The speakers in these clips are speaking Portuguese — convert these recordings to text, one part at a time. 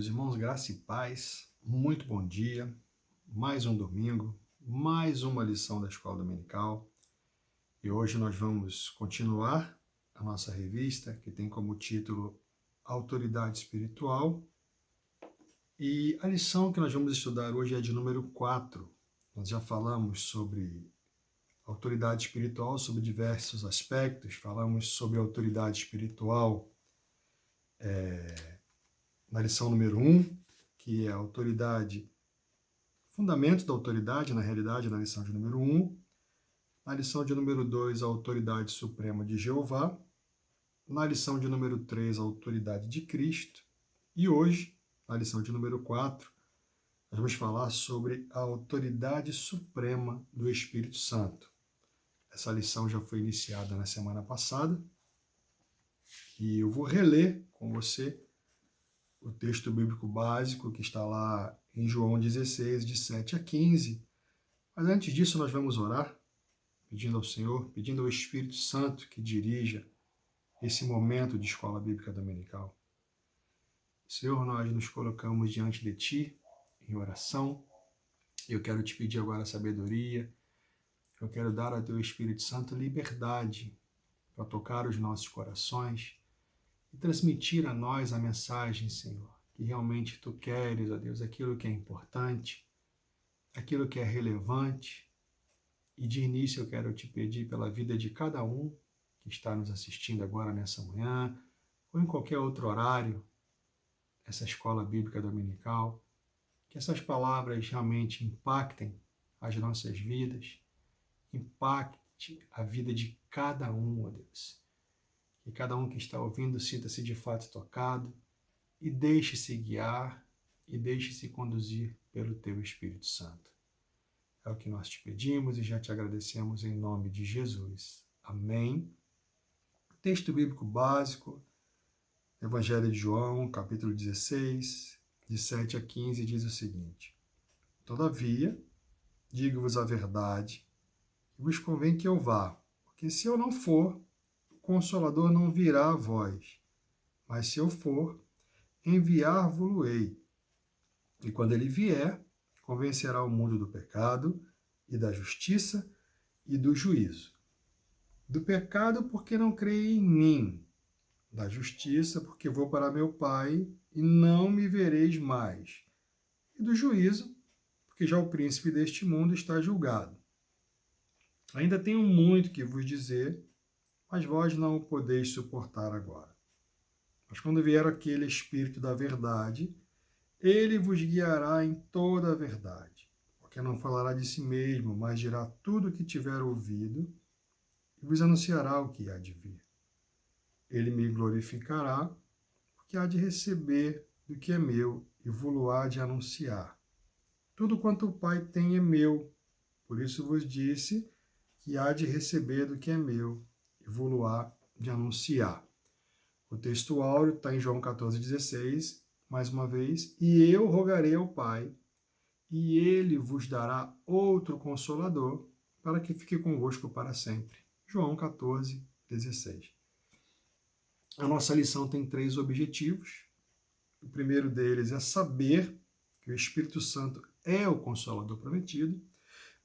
meus irmãos, graça e paz, muito bom dia, mais um domingo, mais uma lição da Escola Dominical. E hoje nós vamos continuar a nossa revista, que tem como título Autoridade Espiritual. E a lição que nós vamos estudar hoje é de número 4. Nós já falamos sobre autoridade espiritual, sobre diversos aspectos, falamos sobre autoridade espiritual na lição número 1, que é a autoridade, fundamento da autoridade, na realidade, na lição de número 1. Na lição de número 2, a autoridade suprema de Jeová. Na lição de número 3, a autoridade de Cristo. E hoje, na lição de número 4, nós vamos falar sobre a autoridade suprema do Espírito Santo. Essa lição já foi iniciada na semana passada. E eu vou reler com você o texto bíblico básico que está lá em João 16, de 7 a 15. Mas antes disso, nós vamos orar, pedindo ao Senhor, pedindo ao Espírito Santo que dirija esse momento de escola bíblica dominical. Senhor, nós nos colocamos diante de Ti em oração. Eu quero te pedir agora sabedoria. Eu quero dar ao Teu Espírito Santo liberdade para tocar os nossos corações e transmitir a nós a mensagem, Senhor, que realmente Tu queres, ó Deus, aquilo que é importante, aquilo que é relevante. E de início eu quero te pedir pela vida de cada um que está nos assistindo agora nessa manhã, ou em qualquer outro horário, essa escola bíblica dominical, que essas palavras realmente impactem as nossas vidas, impacte a vida de cada um, ó Deus. Que cada um que está ouvindo sinta-se de fato tocado e deixe-se guiar e deixe-se conduzir pelo Teu Espírito Santo. É o que nós te pedimos e já te agradecemos em nome de Jesus. Amém. Texto bíblico básico, Evangelho de João, capítulo 16, de 7 a 15, diz o seguinte: Todavia, digo-vos a verdade, que vos convém que eu vá, porque se eu não for, o Consolador não virá a vós, mas se eu for, enviar-vos-ei. E quando ele vier, convencerá o mundo do pecado e da justiça e do juízo. Do pecado, porque não creem em mim. Da justiça, porque vou para meu Pai e não me vereis mais. E do juízo, porque já o príncipe deste mundo está julgado. Ainda tenho muito que vos dizer, mas vós não o podeis suportar agora. Mas quando vier aquele Espírito da verdade, ele vos guiará em toda a verdade, porque não falará de si mesmo, mas dirá tudo o que tiver ouvido e vos anunciará o que há de vir. Ele me glorificará, porque há de receber do que é meu e vou-lo-á de anunciar. Tudo quanto o Pai tem é meu, por isso vos disse que há de receber do que é meu e vou-lo-á de anunciar. O texto áureo está em João 14,16, mais uma vez, e eu rogarei ao Pai, e ele vos dará outro Consolador, para que fique convosco para sempre. João 14,16. A nossa lição tem 3 objetivos. O primeiro deles é saber que o Espírito Santo é o Consolador prometido.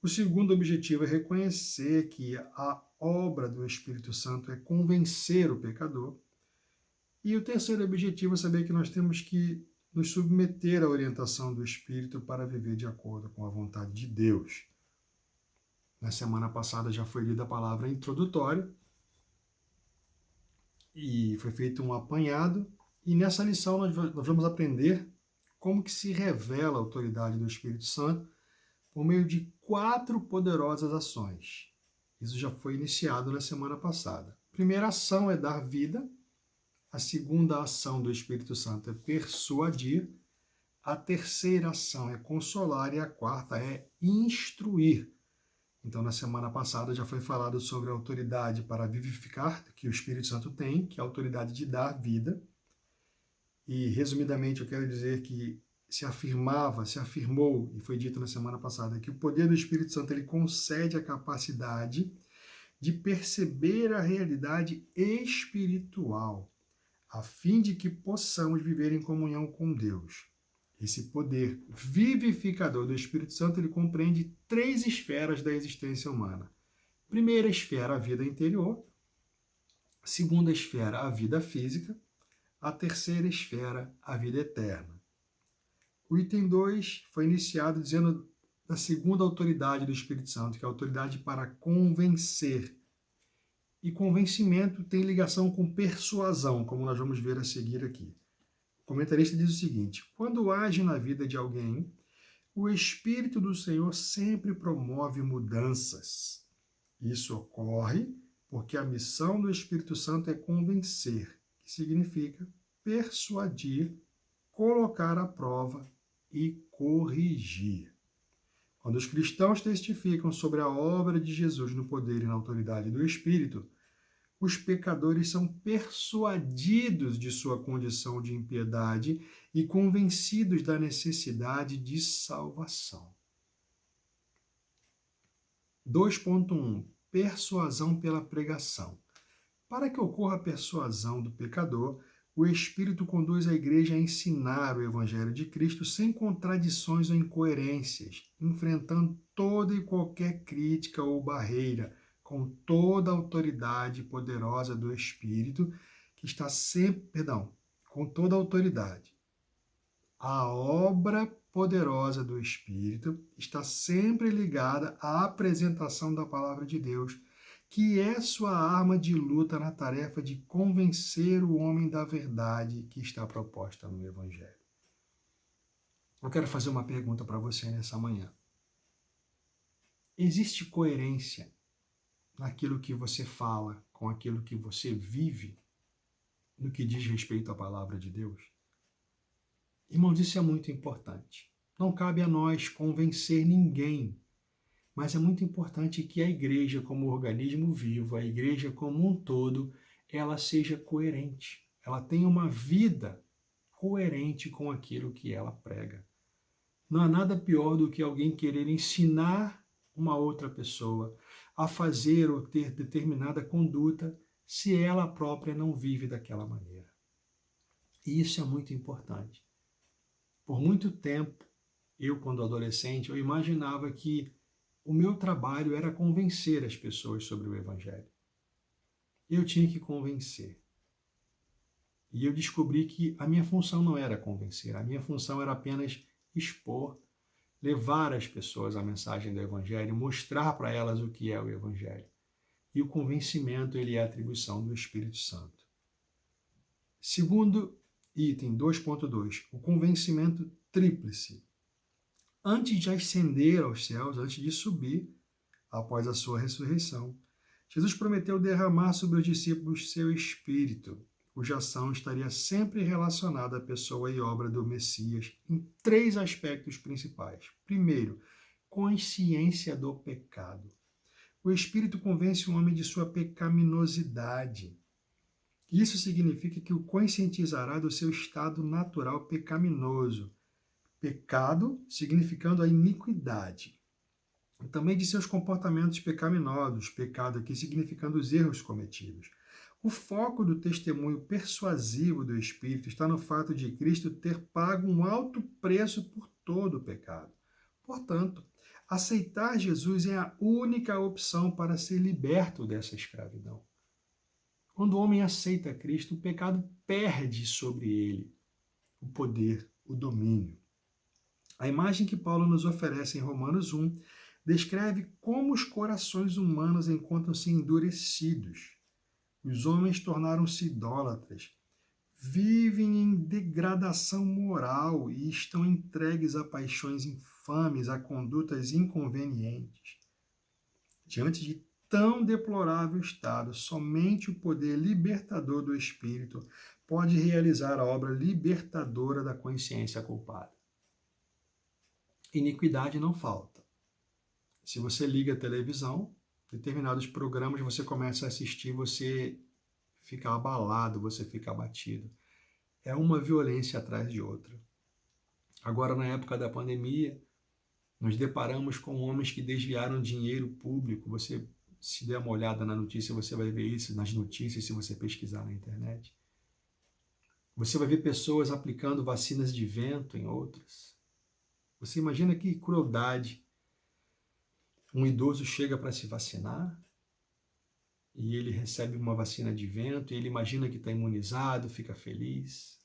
O segundo objetivo é reconhecer que a obra do Espírito Santo é convencer o pecador. E o terceiro objetivo é saber que nós temos que nos submeter à orientação do Espírito para viver de acordo com a vontade de Deus. Na semana passada já foi lida a palavra introdutória e foi feito um apanhado. E nessa lição nós vamos aprender como que se revela a autoridade do Espírito Santo por meio de 4 poderosas ações. Isso já foi iniciado na semana passada. A primeira ação é dar vida. A segunda ação do Espírito Santo é persuadir. A terceira ação é consolar. E a quarta é instruir. Então, na semana passada já foi falado sobre a autoridade para vivificar, que o Espírito Santo tem, que é a autoridade de dar vida. E, resumidamente, eu quero dizer que se afirmou, e foi dito na semana passada, que o poder do Espírito Santo ele concede a capacidade de perceber a realidade espiritual, a fim de que possamos viver em comunhão com Deus. Esse poder vivificador do Espírito Santo, ele compreende 3 esferas da existência humana. Primeira esfera, a vida interior. Segunda esfera, a vida física. A terceira esfera, a vida eterna. O item 2 foi iniciado dizendo da segunda autoridade do Espírito Santo, que é a autoridade para convencer. E convencimento tem ligação com persuasão, como nós vamos ver a seguir aqui. O comentarista diz o seguinte: quando age na vida de alguém, o Espírito do Senhor sempre promove mudanças. Isso ocorre porque a missão do Espírito Santo é convencer, que significa persuadir, colocar à prova e corrigir. Quando os cristãos testificam sobre a obra de Jesus no poder e na autoridade do Espírito, os pecadores são persuadidos de sua condição de impiedade e convencidos da necessidade de salvação. 2.1. Persuasão pela pregação. Para que ocorra a persuasão do pecador, o Espírito conduz a igreja a ensinar o Evangelho de Cristo sem contradições ou incoerências, enfrentando toda e qualquer crítica ou barreira, com toda a autoridade poderosa do Espírito, que está sempre, com toda a autoridade. A obra poderosa do Espírito está sempre ligada à apresentação da palavra de Deus, que é sua arma de luta na tarefa de convencer o homem da verdade que está proposta no Evangelho. Eu quero fazer uma pergunta para você nessa manhã. Existe coerência naquilo que você fala com aquilo que você vive no que diz respeito à palavra de Deus? Irmãos, isso é muito importante. Não cabe a nós convencer ninguém, mas é muito importante que a igreja, como organismo vivo, a igreja como um todo, ela seja coerente. Ela tenha uma vida coerente com aquilo que ela prega. Não há nada pior do que alguém querer ensinar uma outra pessoa a fazer ou ter determinada conduta se ela própria não vive daquela maneira. E isso é muito importante. Por muito tempo, eu, quando adolescente, eu imaginava que o meu trabalho era convencer as pessoas sobre o Evangelho. Eu tinha que convencer. E eu descobri que a minha função não era convencer, a minha função era apenas expor, levar as pessoas a mensagem do Evangelho, mostrar para elas o que é o Evangelho. E o convencimento, ele é a atribuição do Espírito Santo. Segundo item, 2.2, o convencimento tríplice. Antes de ascender aos céus, antes de subir, após a sua ressurreição, Jesus prometeu derramar sobre os discípulos seu Espírito, cuja ação estaria sempre relacionada à pessoa e obra do Messias em 3 aspectos principais. Primeiro, consciência do pecado. O Espírito convence o homem de sua pecaminosidade. Isso significa que o conscientizará do seu estado natural pecaminoso. Pecado significando a iniquidade. E também de seus comportamentos pecaminosos, pecado aqui significando os erros cometidos. O foco do testemunho persuasivo do Espírito está no fato de Cristo ter pago um alto preço por todo o pecado. Portanto, aceitar Jesus é a única opção para ser liberto dessa escravidão. Quando o homem aceita Cristo, o pecado perde sobre ele o poder, o domínio. A imagem que Paulo nos oferece em Romanos 1 descreve como os corações humanos encontram-se endurecidos. Os homens tornaram-se idólatras, vivem em degradação moral e estão entregues a paixões infames, a condutas inconvenientes. Diante de tão deplorável estado, somente o poder libertador do Espírito pode realizar a obra libertadora da consciência culpada. Iniquidade não falta. Se você liga a televisão, determinados programas você começa a assistir, você fica abalado, você fica abatido. É uma violência atrás de outra. Agora, na época da pandemia, nos deparamos com homens que desviaram dinheiro público. Você, se der uma olhada na notícia, você vai ver isso nas notícias, se você pesquisar na internet. Você vai ver pessoas aplicando vacinas de vento em outras. Você imagina que crueldade. Um idoso chega para se vacinar e ele recebe uma vacina de vento e ele imagina que está imunizado, fica feliz.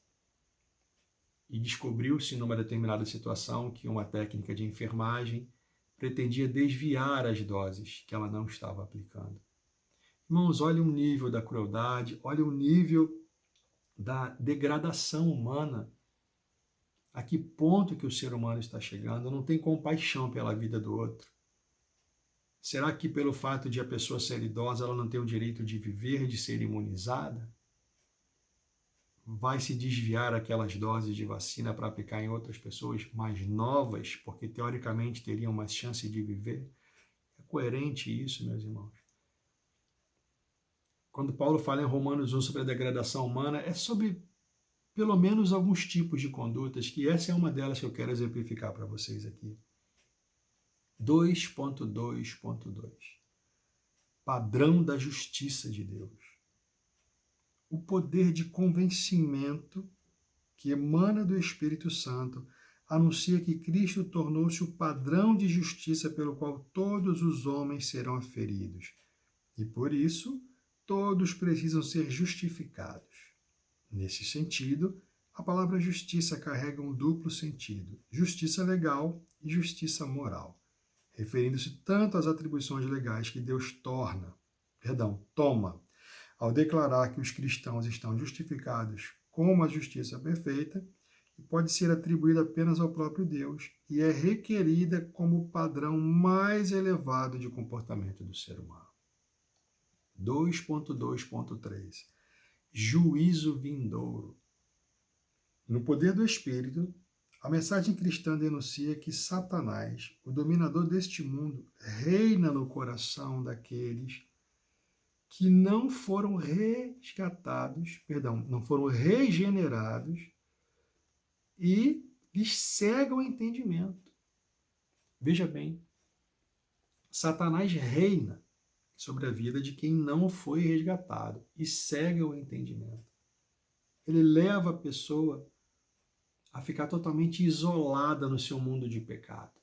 E descobriu-se numa determinada situação que uma técnica de enfermagem pretendia desviar as doses que ela não estava aplicando. Irmãos, olha o nível da crueldade, olha o nível da degradação humana. A que ponto que o ser humano está chegando? Não tem compaixão pela vida do outro. Será que pelo fato de a pessoa ser idosa, ela não tem o direito de viver, de ser imunizada? Vai se desviar aquelas doses de vacina para aplicar em outras pessoas mais novas, porque teoricamente teriam mais chance de viver? É coerente isso, meus irmãos? Quando Paulo fala em Romanos 1 sobre a degradação humana, é sobre pelo menos alguns tipos de condutas, que essa é uma delas que eu quero exemplificar para vocês aqui. 2.2.2 Padrão da justiça de Deus. O poder de convencimento que emana do Espírito Santo anuncia que Cristo tornou-se o padrão de justiça pelo qual todos os homens serão aferidos. E por isso, todos precisam ser justificados. Nesse sentido, a palavra justiça carrega um duplo sentido: justiça legal e justiça moral, referindo-se tanto às atribuições legais que Deus toma, ao declarar que os cristãos estão justificados como a justiça perfeita, que pode ser atribuída apenas ao próprio Deus e é requerida como o padrão mais elevado de comportamento do ser humano. 2.2.3 Juízo vindouro. No poder do Espírito, a mensagem cristã denuncia que Satanás, o dominador deste mundo, reina no coração daqueles que não foram não foram regenerados e lhes cega o entendimento. Veja bem, Satanás reina sobre a vida de quem não foi resgatado e cega o entendimento. Ele leva a pessoa a ficar totalmente isolada no seu mundo de pecado.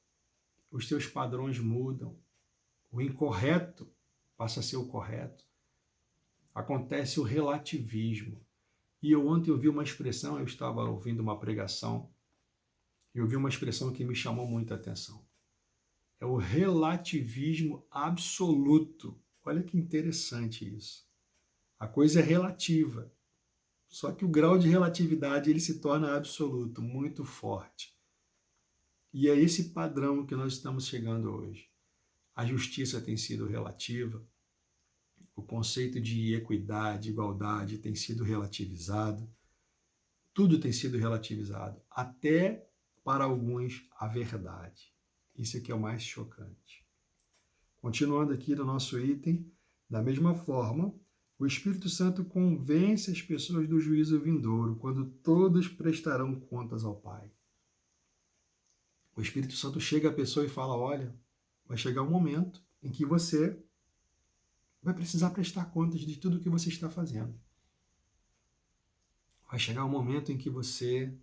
Os seus padrões mudam, o incorreto passa a ser o correto. Acontece o relativismo. E ontem ouvi uma expressão, eu estava ouvindo uma pregação, e ouvi uma expressão que me chamou muita atenção. É o relativismo absoluto. Olha que interessante isso. A coisa é relativa. Só que o grau de relatividade ele se torna absoluto, muito forte. E é esse padrão que nós estamos chegando hoje. A justiça tem sido relativa, o conceito de equidade, igualdade tem sido relativizado, tudo tem sido relativizado, até para alguns a verdade. Isso aqui é o mais chocante. Continuando aqui no nosso item, da mesma forma, o Espírito Santo convence as pessoas do juízo vindouro, quando todos prestarão contas ao Pai. O Espírito Santo chega à pessoa e fala: olha, vai chegar um momento em que você vai precisar prestar contas de tudo o que você está fazendo. Vai chegar um momento em que você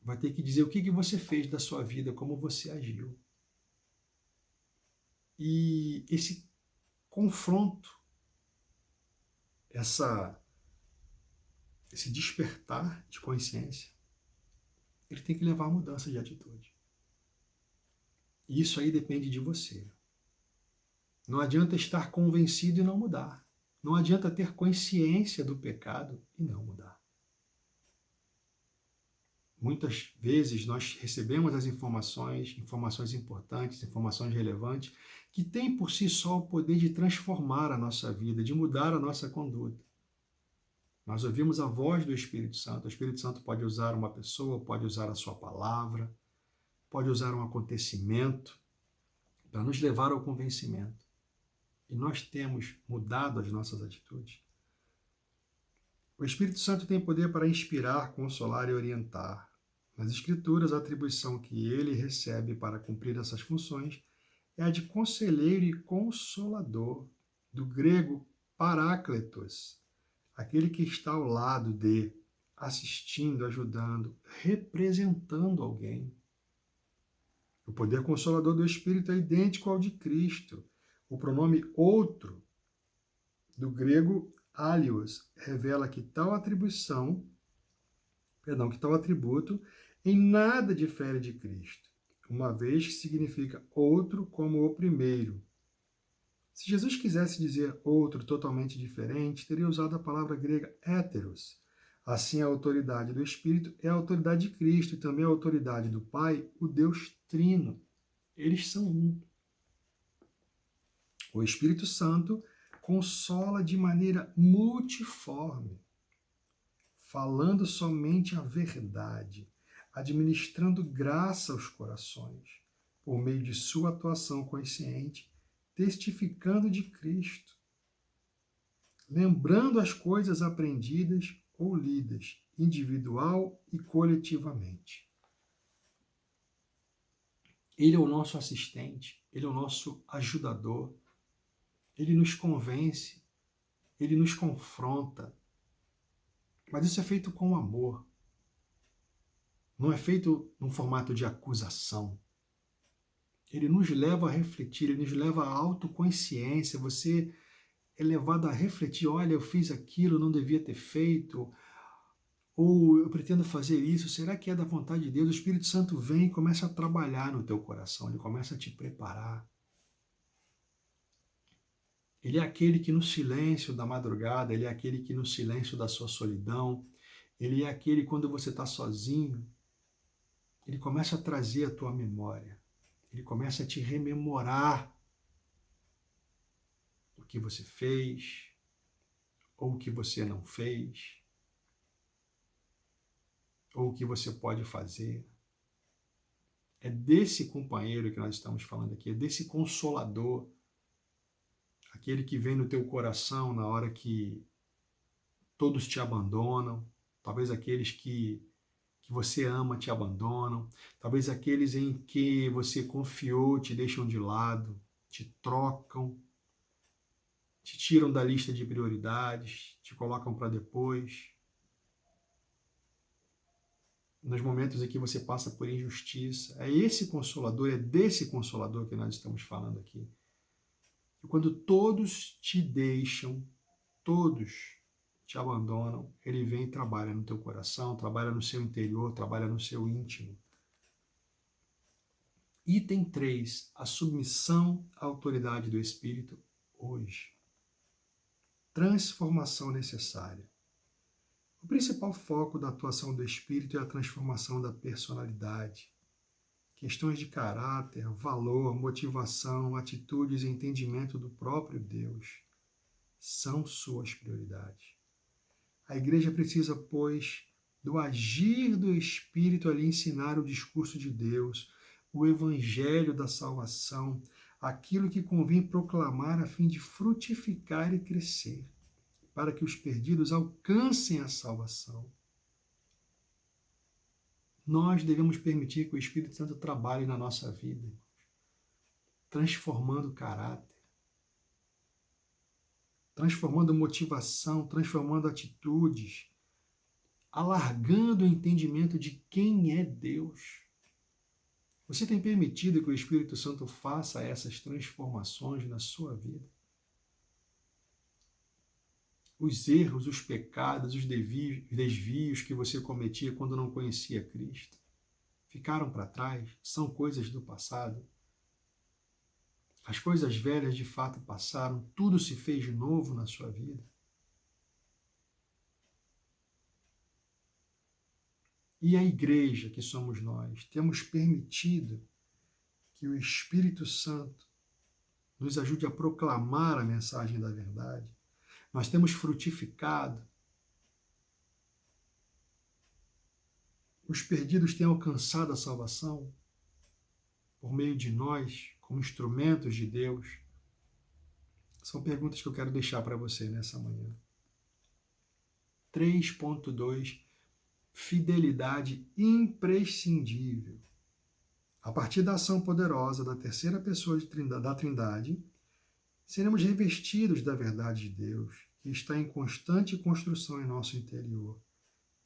vai ter que dizer o que você fez da sua vida, como você agiu. E esse confronto, esse despertar de consciência, ele tem que levar a mudança de atitude. E isso aí depende de você. Não adianta estar convencido e não mudar. Não adianta ter consciência do pecado e não mudar. Muitas vezes nós recebemos as informações importantes, informações relevantes, que têm por si só o poder de transformar a nossa vida, de mudar a nossa conduta. Nós ouvimos a voz do Espírito Santo. O Espírito Santo pode usar uma pessoa, pode usar a sua palavra, pode usar um acontecimento para nos levar ao convencimento. E nós temos mudado as nossas atitudes. O Espírito Santo tem poder para inspirar, consolar e orientar. Nas Escrituras, a atribuição que ele recebe para cumprir essas funções é a de conselheiro e consolador, do grego parácletos, aquele que está ao lado de, assistindo, ajudando, representando alguém. O poder consolador do Espírito é idêntico ao de Cristo. O pronome outro, do grego alios, revela que tal atributo em nada difere de Cristo, uma vez que significa outro como o primeiro. Se Jesus quisesse dizer outro totalmente diferente, teria usado a palavra grega héteros. Assim, a autoridade do Espírito é a autoridade de Cristo e também a autoridade do Pai, o Deus Trino. Eles são um. O Espírito Santo consola de maneira multiforme, falando somente a verdade, administrando graça aos corações, por meio de sua atuação consciente, testificando de Cristo, lembrando as coisas aprendidas ou lidas, individual e coletivamente. Ele é o nosso assistente, ele é o nosso ajudador, ele nos convence, ele nos confronta, mas isso é feito com amor. Não é feito num formato de acusação. Ele nos leva a refletir, ele nos leva à autoconsciência. Você é levado a refletir, olha, eu fiz aquilo, não devia ter feito, ou eu pretendo fazer isso, será que é da vontade de Deus? O Espírito Santo vem e começa a trabalhar no teu coração, ele começa a te preparar. Ele é aquele que no silêncio da madrugada, ele é aquele que no silêncio da sua solidão, ele é aquele quando você está sozinho, ele começa a trazer a tua memória, ele começa a te rememorar o que você fez ou o que você não fez, ou o que você pode fazer. É desse companheiro que nós estamos falando aqui, é desse consolador, aquele que vem no teu coração na hora que todos te abandonam, talvez aqueles que você ama te abandonam, talvez aqueles em que você confiou te deixam de lado, te trocam, te tiram da lista de prioridades, te colocam para depois. Nos momentos em que você passa por injustiça. É esse consolador, é desse consolador que nós estamos falando aqui. E quando todos te deixam, todos te abandonam, ele vem e trabalha no teu coração, trabalha no seu interior, trabalha no seu íntimo. Item 3, a submissão à autoridade do Espírito hoje. Transformação necessária. O principal foco da atuação do Espírito é a transformação da personalidade. Questões de caráter, valor, motivação, atitudes e entendimento do próprio Deus são suas prioridades. A igreja precisa, pois, do agir do Espírito a lhe ensinar o discurso de Deus, o evangelho da salvação, aquilo que convém proclamar a fim de frutificar e crescer, para que os perdidos alcancem a salvação. Nós devemos permitir que o Espírito Santo trabalhe na nossa vida, transformando o caráter, transformando motivação, transformando atitudes, alargando o entendimento de quem é Deus. Você tem permitido que o Espírito Santo faça essas transformações na sua vida? Os erros, os pecados, os desvios que você cometia quando não conhecia Cristo ficaram para trás? São coisas do passado? As coisas velhas de fato passaram, tudo se fez de novo na sua vida? E a igreja, que somos nós, temos permitido que o Espírito Santo nos ajude a proclamar a mensagem da verdade? Nós temos frutificado? Os perdidos têm alcançado a salvação por meio de nós, como instrumentos de Deus? São perguntas que eu quero deixar para você nessa manhã. 3.2, fidelidade imprescindível. A partir da ação poderosa da terceira pessoa da Trindade, seremos revestidos da verdade de Deus, que está em constante construção em nosso interior,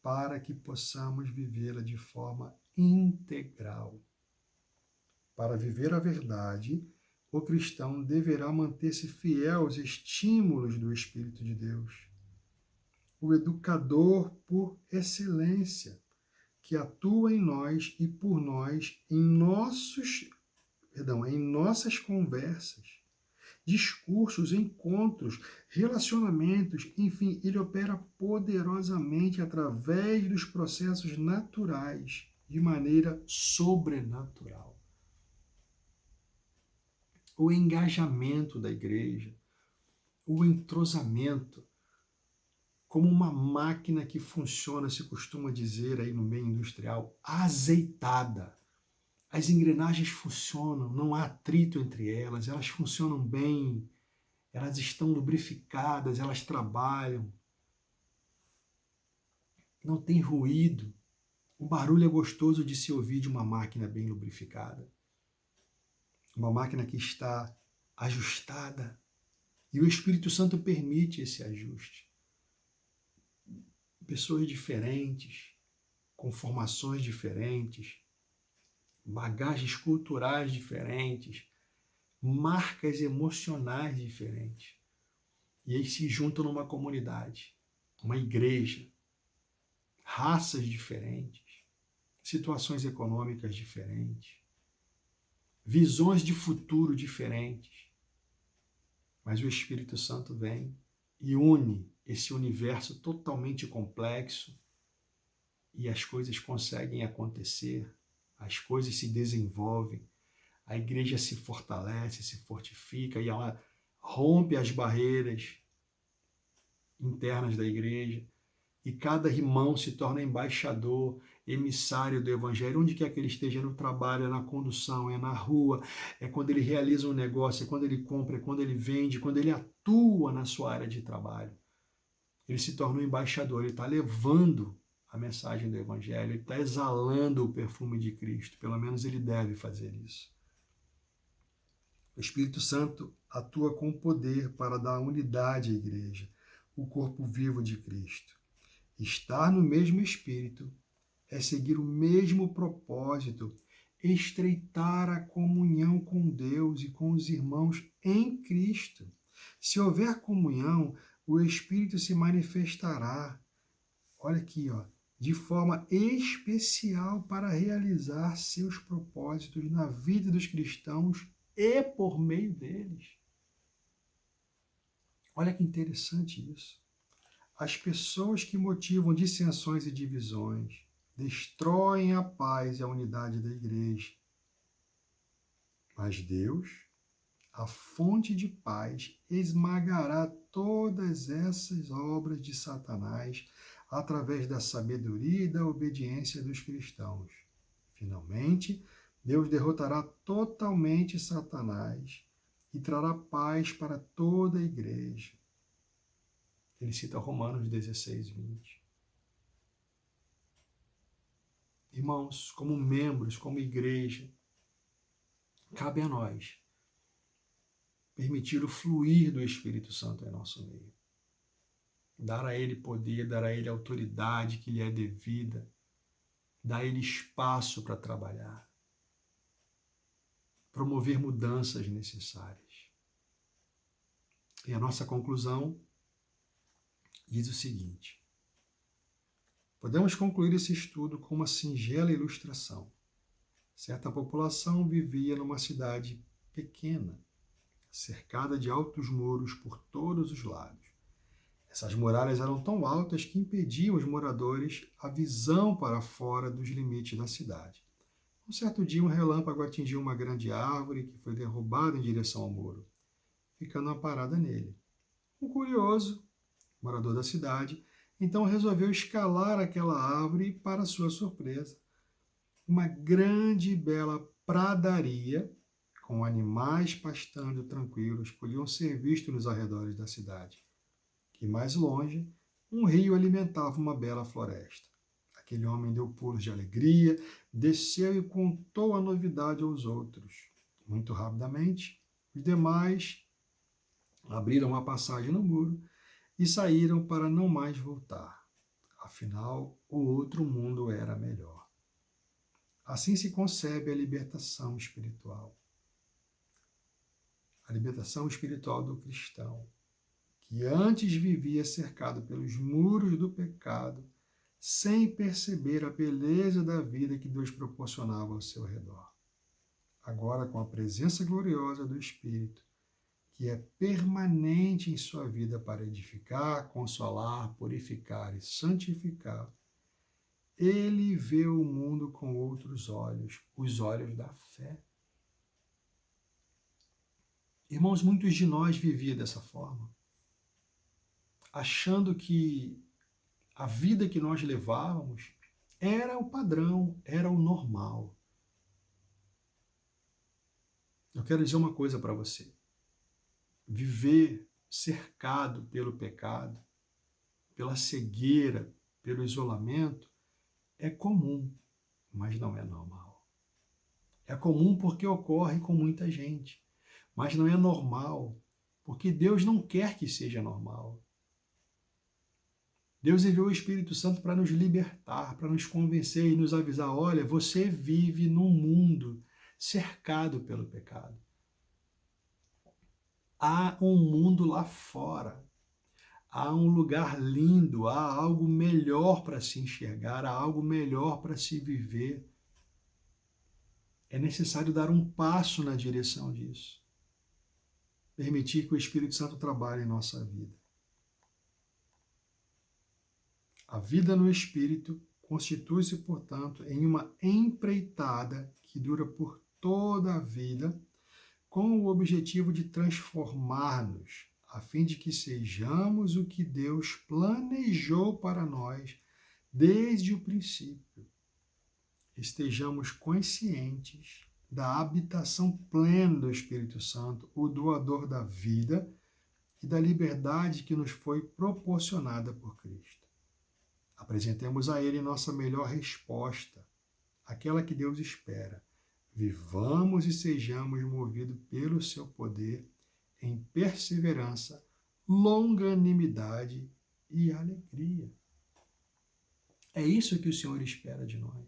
para que possamos vivê-la de forma integral. Para viver a verdade, o cristão deverá manter-se fiel aos estímulos do Espírito de Deus, o educador por excelência, que atua em nós e por nós em nossas conversas, discursos, encontros, relacionamentos, enfim, ele opera poderosamente através dos processos naturais, de maneira sobrenatural. O engajamento da igreja, o entrosamento, como uma máquina que funciona, se costuma dizer aí no meio industrial, azeitada. As engrenagens funcionam, não há atrito entre elas, elas funcionam bem, elas estão lubrificadas, elas trabalham. Não tem ruído. O barulho é gostoso de se ouvir de uma máquina bem lubrificada. Uma máquina que está ajustada. E o Espírito Santo permite esse ajuste. Pessoas diferentes, com formações diferentes, bagagens culturais diferentes, marcas emocionais diferentes. E aí se juntam numa comunidade, uma igreja, raças diferentes, situações econômicas diferentes, visões de futuro diferentes. Mas o Espírito Santo vem e une esse universo totalmente complexo e as coisas conseguem acontecer, as coisas se desenvolvem, a igreja se fortalece, se fortifica e ela rompe as barreiras internas da igreja e cada irmão se torna embaixador, emissário do evangelho, onde quer que ele esteja, no trabalho, é na condução, é na rua, é quando ele realiza um negócio, é quando ele compra, é quando ele vende, quando ele atua na sua área de trabalho. Ele se torna um embaixador, ele está levando a mensagem do evangelho, ele está exalando o perfume de Cristo, pelo menos ele deve fazer isso. O Espírito Santo atua com poder para dar unidade à igreja, o corpo vivo de Cristo. Estar no mesmo Espírito é seguir o mesmo propósito, estreitar a comunhão com Deus e com os irmãos em Cristo. Se houver comunhão, o Espírito se manifestará, olha aqui, de forma especial para realizar seus propósitos na vida dos cristãos e por meio deles. Olha que interessante isso. As pessoas que motivam dissensões e divisões destroem a paz e a unidade da igreja. Mas Deus, a fonte de paz, esmagará todas essas obras de Satanás através da sabedoria e da obediência dos cristãos. Finalmente, Deus derrotará totalmente Satanás e trará paz para toda a igreja. Ele cita Romanos 16, 20. Irmãos, como membros, como igreja, cabe a nós permitir o fluir do Espírito Santo em nosso meio. Dar a ele poder, dar a ele autoridade que lhe é devida, dar a ele espaço para trabalhar, promover mudanças necessárias. E a nossa conclusão diz o seguinte: podemos concluir esse estudo com uma singela ilustração. Certa população vivia numa cidade pequena, cercada de altos muros por todos os lados. Essas muralhas eram tão altas que impediam os moradores a visão para fora dos limites da cidade. Um certo dia, um relâmpago atingiu uma grande árvore que foi derrubada em direção ao muro, ficando uma parada nele. Um curioso, morador da cidade, então resolveu escalar aquela árvore e, para sua surpresa, uma grande e bela pradaria, com animais pastando tranquilos, podiam ser vistos nos arredores da cidade. E mais longe, um rio alimentava uma bela floresta. Aquele homem deu pulos de alegria, desceu e contou a novidade aos outros. Muito rapidamente, os demais abriram uma passagem no muro e saíram para não mais voltar. Afinal, o outro mundo era melhor. Assim se concebe a libertação espiritual. A libertação espiritual do cristão, que antes vivia cercado pelos muros do pecado, sem perceber a beleza da vida que Deus proporcionava ao seu redor. Agora, com a presença gloriosa do Espírito, que é permanente em sua vida para edificar, consolar, purificar e santificar, ele vê o mundo com outros olhos, os olhos da fé. Irmãos, muitos de nós viviam dessa forma, achando que a vida que nós levávamos era o padrão, era o normal. Eu quero dizer uma coisa para você. Viver cercado pelo pecado, pela cegueira, pelo isolamento, é comum, mas não é normal. É comum porque ocorre com muita gente, mas não é normal, porque Deus não quer que seja normal. Deus enviou o Espírito Santo para nos libertar, para nos convencer e nos avisar, olha, você vive num mundo cercado pelo pecado. Há um mundo lá fora. Há um lugar lindo, há algo melhor para se enxergar, há algo melhor para se viver. É necessário dar um passo na direção disso. Permitir que o Espírito Santo trabalhe em nossa vida. A vida no Espírito constitui-se, portanto, em uma empreitada que dura por toda a vida, com o objetivo de transformar-nos, a fim de que sejamos o que Deus planejou para nós desde o princípio. Estejamos conscientes da habitação plena do Espírito Santo, o doador da vida e da liberdade que nos foi proporcionada por Cristo. Apresentemos a Ele nossa melhor resposta, aquela que Deus espera. Vivamos e sejamos movidos pelo seu poder em perseverança, longanimidade e alegria. É isso que o Senhor espera de nós.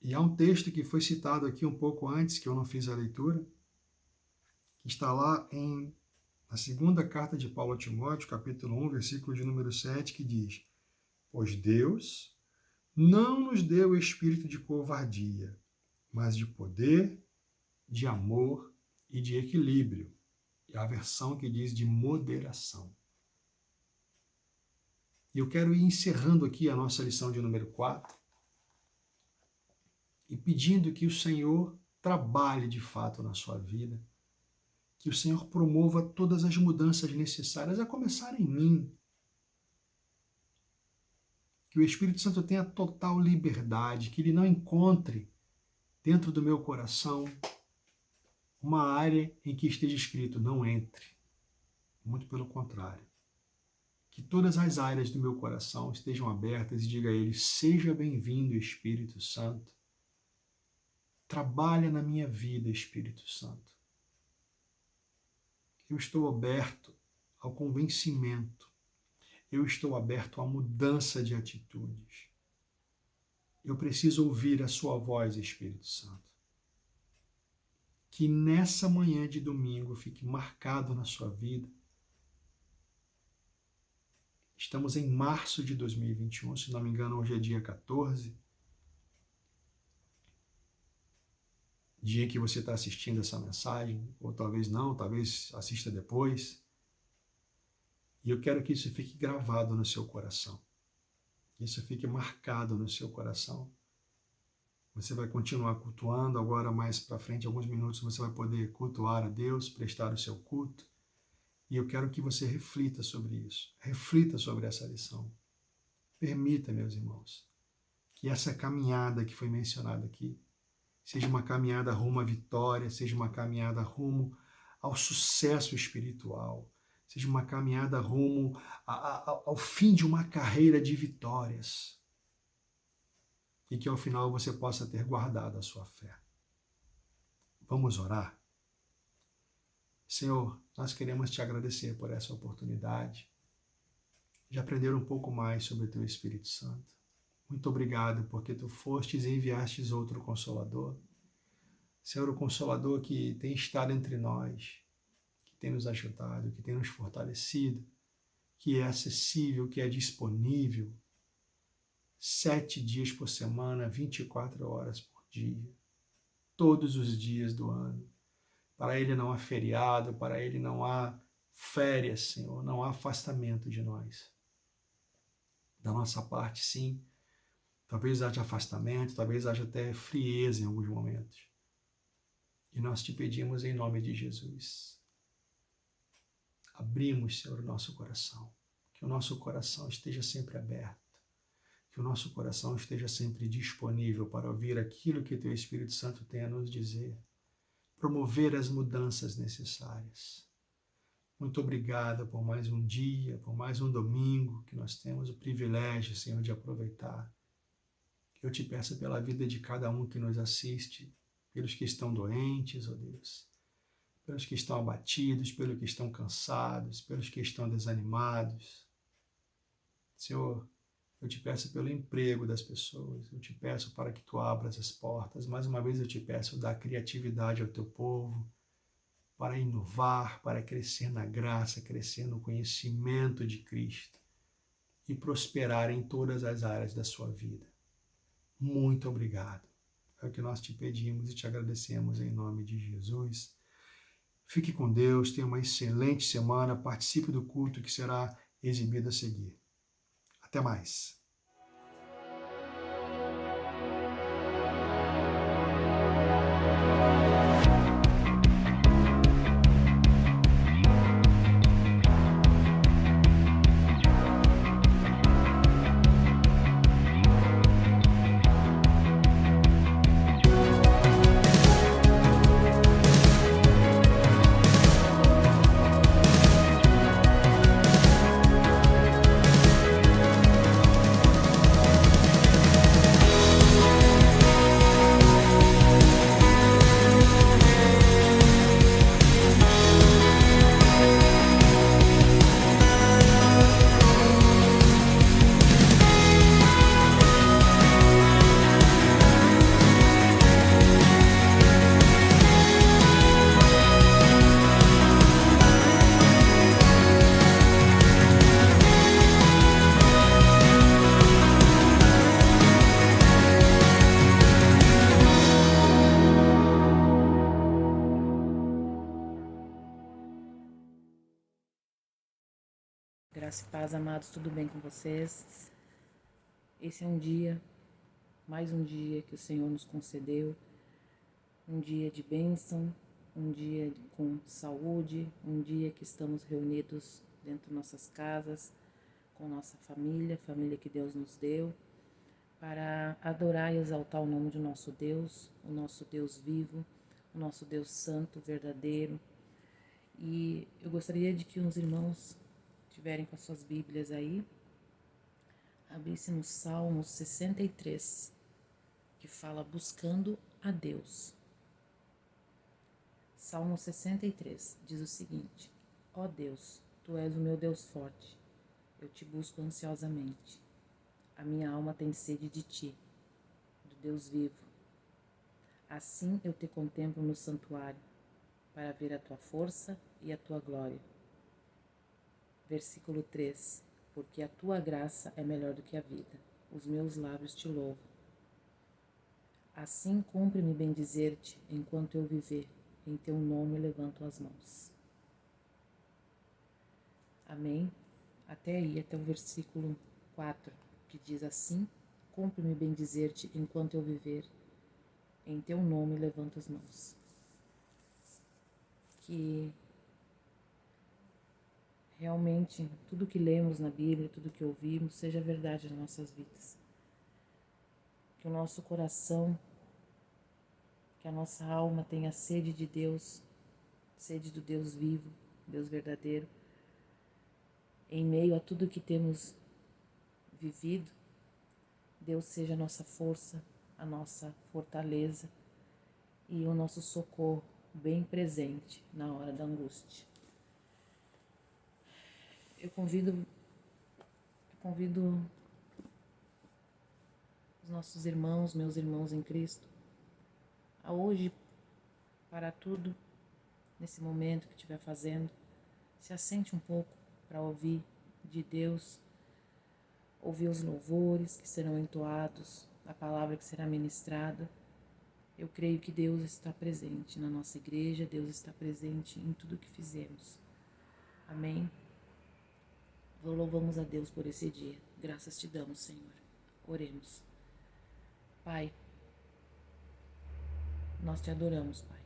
E há um texto que foi citado aqui um pouco antes, que eu não fiz a leitura, que está lá na segunda carta de Paulo a Timóteo, capítulo 1, versículo de número 7, que diz: Pois Deus não nos deu o espírito de covardia, mas de poder, de amor e de equilíbrio. É a versão que diz de moderação. E eu quero ir encerrando aqui a nossa lição de número 4 e pedindo que o Senhor trabalhe de fato na sua vida, que o Senhor promova todas as mudanças necessárias, a começar em mim. Que o Espírito Santo tenha total liberdade, que ele não encontre dentro do meu coração uma área em que esteja escrito não entre. Muito pelo contrário. Que todas as áreas do meu coração estejam abertas e diga a ele: seja bem-vindo, Espírito Santo. Trabalha na minha vida, Espírito Santo. Eu estou aberto ao convencimento. Eu estou aberto à mudança de atitudes. Eu preciso ouvir a sua voz, Espírito Santo. Que nessa manhã de domingo fique marcado na sua vida. Estamos em março de 2021, se não me engano, hoje é dia 14. Dia que você está assistindo essa mensagem, ou talvez não, talvez assista depois. E eu quero que isso fique gravado no seu coração. Que isso fique marcado no seu coração. Você vai continuar cultuando, agora mais para frente, alguns minutos, você vai poder cultuar a Deus, prestar o seu culto. E eu quero que você reflita sobre isso. Reflita sobre essa lição. Permita, meus irmãos, que essa caminhada que foi mencionada aqui seja uma caminhada rumo à vitória, seja uma caminhada rumo ao sucesso espiritual, seja uma caminhada rumo ao fim de uma carreira de vitórias. E que ao final você possa ter guardado a sua fé. Vamos orar? Senhor, nós queremos te agradecer por essa oportunidade. de aprender um pouco mais sobre o Teu Espírito Santo. Muito obrigado porque Tu fostes e enviastes outro Consolador. Senhor, o Consolador que tem estado entre nós, que tem nos ajudado, que tem nos fortalecido, que é acessível, que é disponível, 7 dias por semana, 24 horas por dia, todos os dias do ano. Para Ele não há feriado, para Ele não há férias, Senhor, não há afastamento de nós. Da nossa parte, sim, talvez haja afastamento, talvez haja até frieza em alguns momentos. E nós te pedimos em nome de Jesus. Abrimos, Senhor, o nosso coração. Que o nosso coração esteja sempre aberto. Que o nosso coração esteja sempre disponível para ouvir aquilo que Teu Espírito Santo tem a nos dizer. Promover as mudanças necessárias. Muito obrigado por mais um dia, por mais um domingo que nós temos o privilégio, Senhor, de aproveitar. Eu te peço pela vida de cada um que nos assiste, pelos que estão doentes, ó Deus, pelos que estão abatidos, pelos que estão cansados, pelos que estão desanimados. Senhor, eu te peço pelo emprego das pessoas, eu te peço para que Tu abras as portas. Mais uma vez eu te peço, dá criatividade ao Teu povo, para inovar, para crescer na graça, crescer no conhecimento de Cristo e prosperar em todas as áreas da sua vida. Muito obrigado. É o que nós te pedimos e te agradecemos em nome de Jesus. Fique com Deus, tenha uma excelente semana, participe do culto que será exibido a seguir. Até mais. Graça e paz, amados, tudo bem com vocês? Esse é um dia, mais um dia que o Senhor nos concedeu, um dia de bênção, um dia com saúde, um dia que estamos reunidos dentro de nossas casas, com nossa família, família que Deus nos deu, para adorar e exaltar o nome de nosso Deus, o nosso Deus vivo, o nosso Deus santo, verdadeiro. E eu gostaria de que os irmãos tiverem com as suas Bíblias aí, abrissem no Salmo 63, que fala buscando a Deus. Salmo 63 diz o seguinte: ó Deus, Tu és o meu Deus forte, eu te busco ansiosamente. A minha alma tem sede de Ti, do Deus vivo. Assim eu te contemplo no santuário, para ver a Tua força e a Tua glória. Versículo 3: porque a Tua graça é melhor do que a vida, os meus lábios Te louvam. Assim cumpre-me bendizer-Te enquanto eu viver, em Teu nome levanto as mãos. Amém? Até aí, até o versículo 4, que diz assim: cumpre-me bendizer-Te enquanto eu viver, em Teu nome levanto as mãos. Que realmente tudo que lemos na Bíblia, tudo que ouvimos, seja verdade nas nossas vidas. Que o nosso coração, que a nossa alma tenha sede de Deus, sede do Deus vivo, Deus verdadeiro. Em meio a tudo que temos vivido, Deus seja a nossa força, a nossa fortaleza e o nosso socorro bem presente na hora da angústia. Eu convido convido os nossos irmãos, meus irmãos em Cristo, a hoje, para tudo, nesse momento que estiver fazendo, se assente um pouco para ouvir de Deus, ouvir os louvores que serão entoados, a palavra que será ministrada. Eu creio que Deus está presente na nossa igreja, Deus está presente em tudo que fizemos. Amém? Louvamos a Deus por esse dia. Graças te damos, Senhor. Oremos. Pai, nós te adoramos, Pai.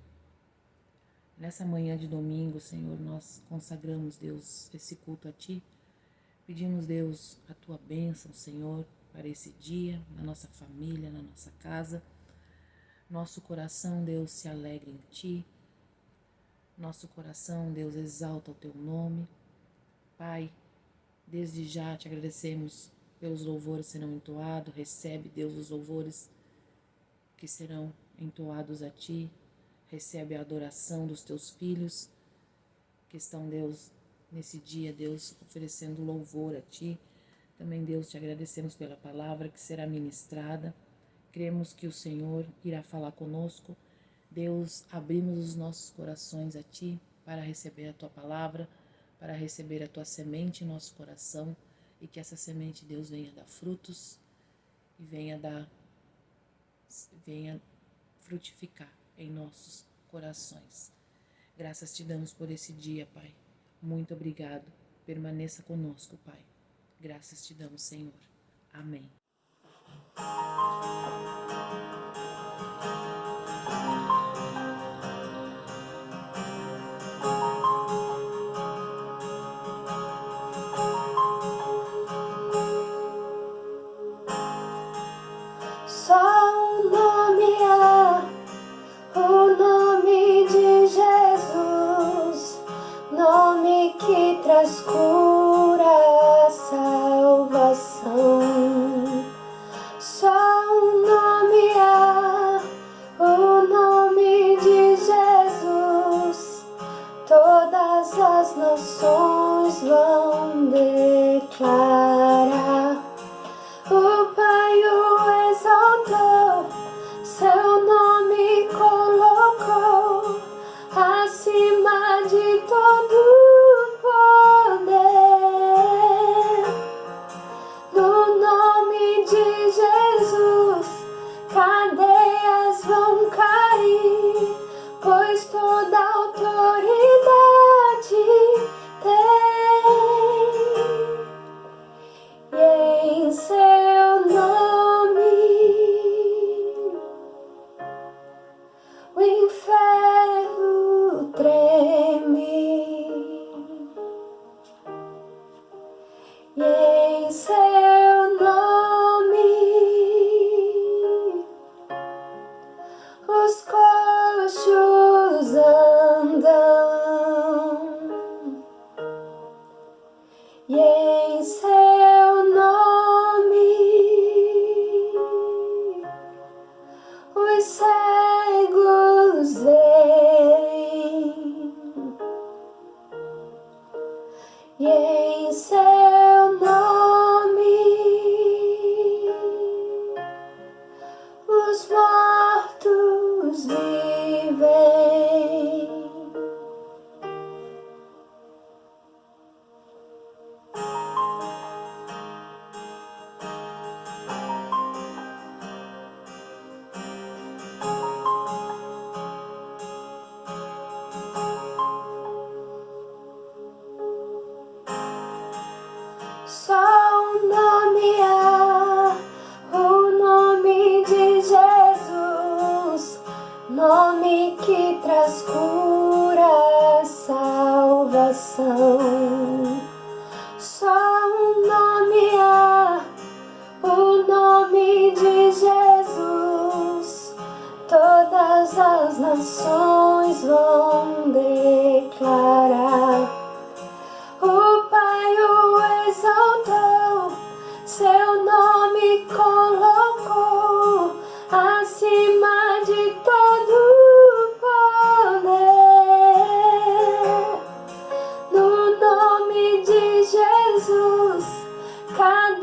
Nessa manhã de domingo, Senhor, nós consagramos, Deus, esse culto a Ti. Pedimos, Deus, a Tua bênção, Senhor, para esse dia, na nossa família, na nossa casa. Nosso coração, Deus, se alegra em Ti. Nosso coração, Deus, exalta o Teu nome. Pai, desde já te agradecemos pelos louvores que serão entoados. Recebe, Deus, os louvores que serão entoados a Ti. Recebe a adoração dos Teus filhos que estão, Deus, nesse dia, Deus, oferecendo louvor a Ti. Também, Deus, te agradecemos pela palavra que será ministrada. Cremos que o Senhor irá falar conosco. Deus, abrimos os nossos corações a Ti para receber a Tua palavra, para receber a Tua semente em nosso coração e que essa semente, Deus, venha dar frutos e venha frutificar em nossos corações. Graças te damos por esse dia, Pai. Muito obrigado. Permaneça conosco, Pai. Graças te damos, Senhor. Amém. Só um nome há, o nome de Jesus, nome que traz cura, salvação. Só um nome há, o nome de Jesus, todas as nações vão declarar. O Pai o exaltou, seu nome colocou acima de todo poder. No nome de Jesus, cadeias vão cair, pois toda autoridade tem. E em seu nome o inferno treme. E em seu nome os coxos andam. E em seu nome os cegos veem. E em seu nome os mortos vivem. Só um nome há, o nome de Jesus, nome que traz cura, salvação. Só um nome há, o nome de Jesus, todas as nações vão declarar. O Pai o exaltou, seu nome colocou acima de todo poder. No nome de Jesus, cada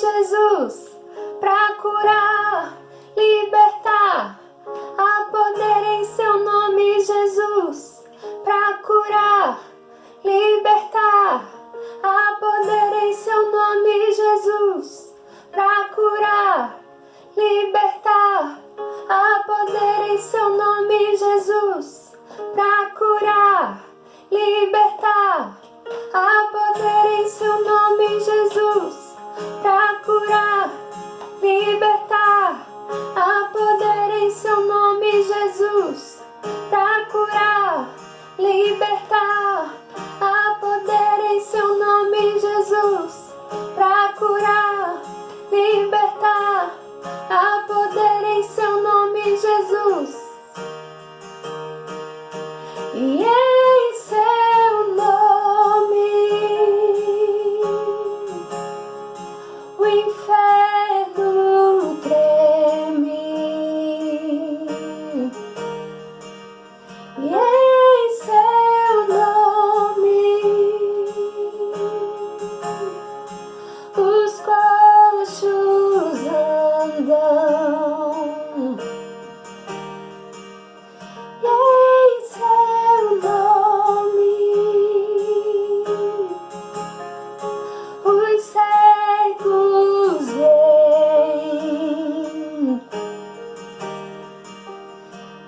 Jesus, pra curar, libertar. Há poder em seu nome, Jesus, pra curar, libertar. Há poder em seu nome, Jesus, pra curar, libertar. Há poder em seu nome, Jesus, pra curar, libertar. Há poder em seu nome, Jesus, pra curar, libertar. Há poder em seu nome, Jesus, pra curar, libertar. Há poder em seu nome, Jesus, pra curar, libertar. Há poder em seu nome, Jesus. E em seu nome o inferno treme. E em seu nome os coxos andam. E em seu nome os cegos veem.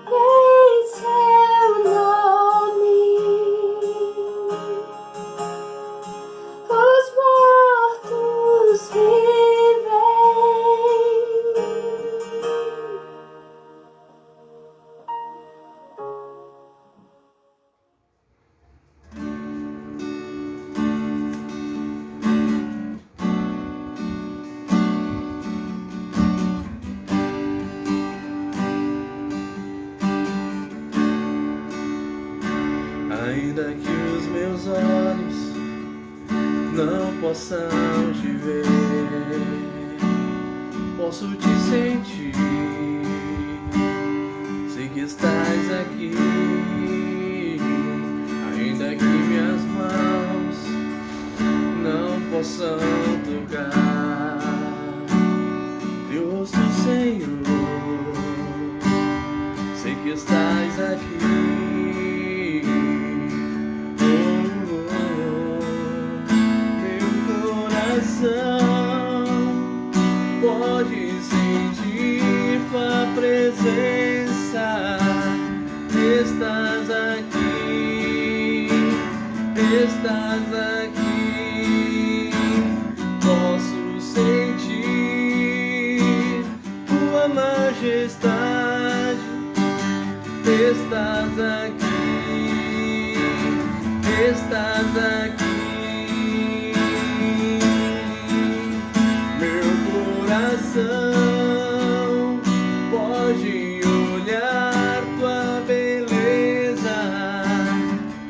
E em seu nome os mortos vivem. Ainda que os meus olhos não possam te ver, posso te sentir. Sei que estás aqui. Ainda que minhas mãos não possam tocar teu rosto, Senhor, sei que estás aqui. Pode sentir tua presença, estás aqui, estás aqui. Posso sentir tua majestade, estás aqui, estás aqui. Pode olhar tua beleza,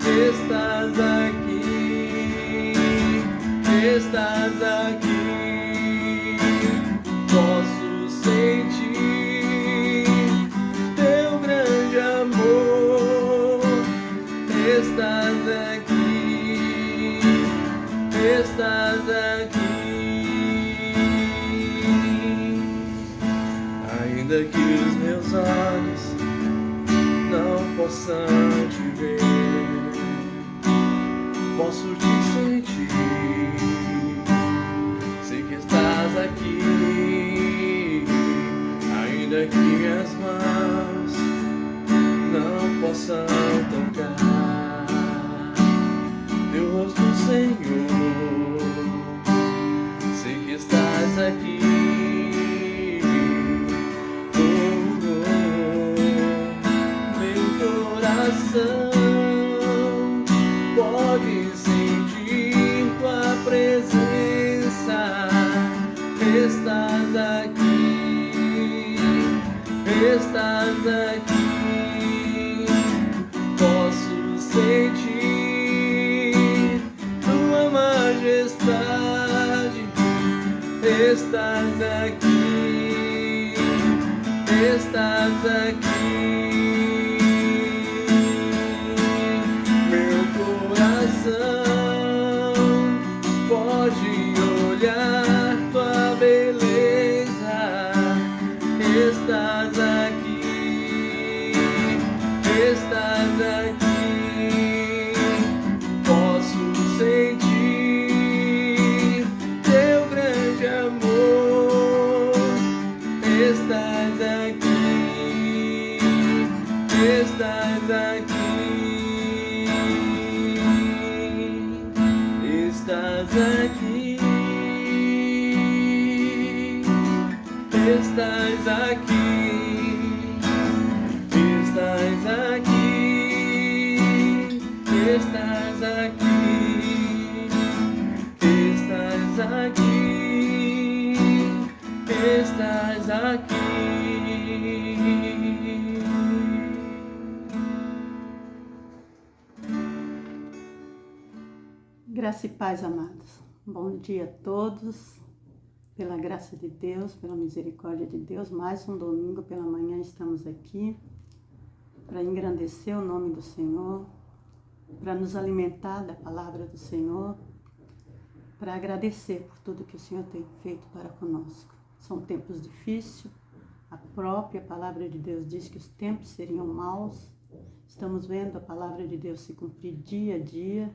estás aqui, estás aqui. Posso sentir teu grande amor, estás aqui, estás aqui. Ainda que os meus olhos não possam te ver, posso te sentir. Sei que estás aqui. Ainda que minhas mãos não possam tocar teu rosto, Senhor, sei que estás aqui. Pode sentir tua presença, estás aqui, estás aqui. Posso sentir tua majestade, estás aqui, estás aqui. Pode olhar tua beleza. estás aqui, estás aqui, estás aqui, estás aqui, estás aqui, estás aqui. Graça e paz, amados. Bom dia a todos. Pela graça de Deus, pela misericórdia de Deus, mais um domingo pela manhã estamos aqui para engrandecer o nome do Senhor, para nos alimentar da palavra do Senhor, para agradecer por tudo que o Senhor tem feito para conosco. São tempos difíceis, a própria palavra de Deus diz que os tempos seriam maus. Estamos vendo a palavra de Deus se cumprir dia a dia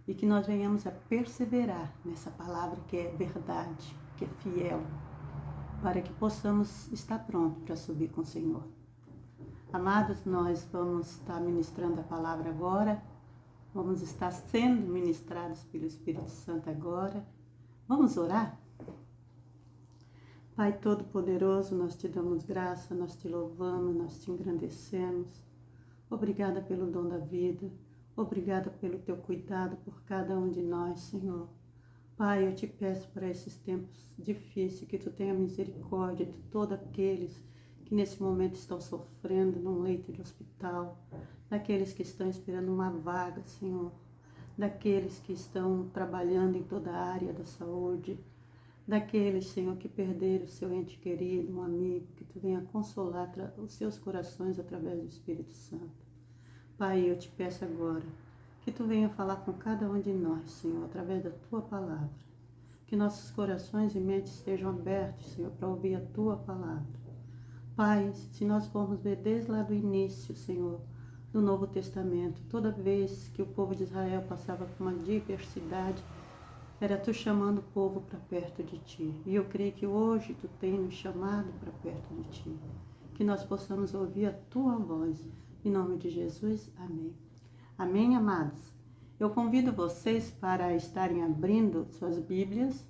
e que nós venhamos a perseverar nessa palavra que é verdade, que é fiel, para que possamos estar prontos para subir com o Senhor. Amados, nós vamos estar ministrando a palavra agora, vamos estar sendo ministrados pelo Espírito Santo agora. Vamos orar? Pai Todo-Poderoso, nós te damos graça, nós te louvamos, nós te engrandecemos. Obrigada pelo dom da vida, obrigada pelo teu cuidado por cada um de nós, Senhor. Pai, eu te peço para esses tempos difíceis, que tu tenha misericórdia de todos aqueles que nesse momento estão sofrendo num leito de hospital, daqueles que estão esperando uma vaga, Senhor, daqueles que estão trabalhando em toda a área da saúde, daqueles, Senhor, que perderam o seu ente querido, um amigo, que tu venha consolar os seus corações através do Espírito Santo. Pai, eu te peço agora que tu venha falar com cada um de nós, Senhor, através da tua palavra. Que nossos corações e mentes estejam abertos, Senhor, para ouvir a tua palavra. Pai, se nós formos ver desde lá do início, Senhor, do Novo Testamento, toda vez que o povo de Israel passava por uma diversidade, era tu chamando o povo para perto de ti. E eu creio que hoje tu tens nos chamado para perto de ti. Que nós possamos ouvir a tua voz. Em nome de Jesus, amém. Amém, amados? Eu convido vocês para estarem abrindo suas Bíblias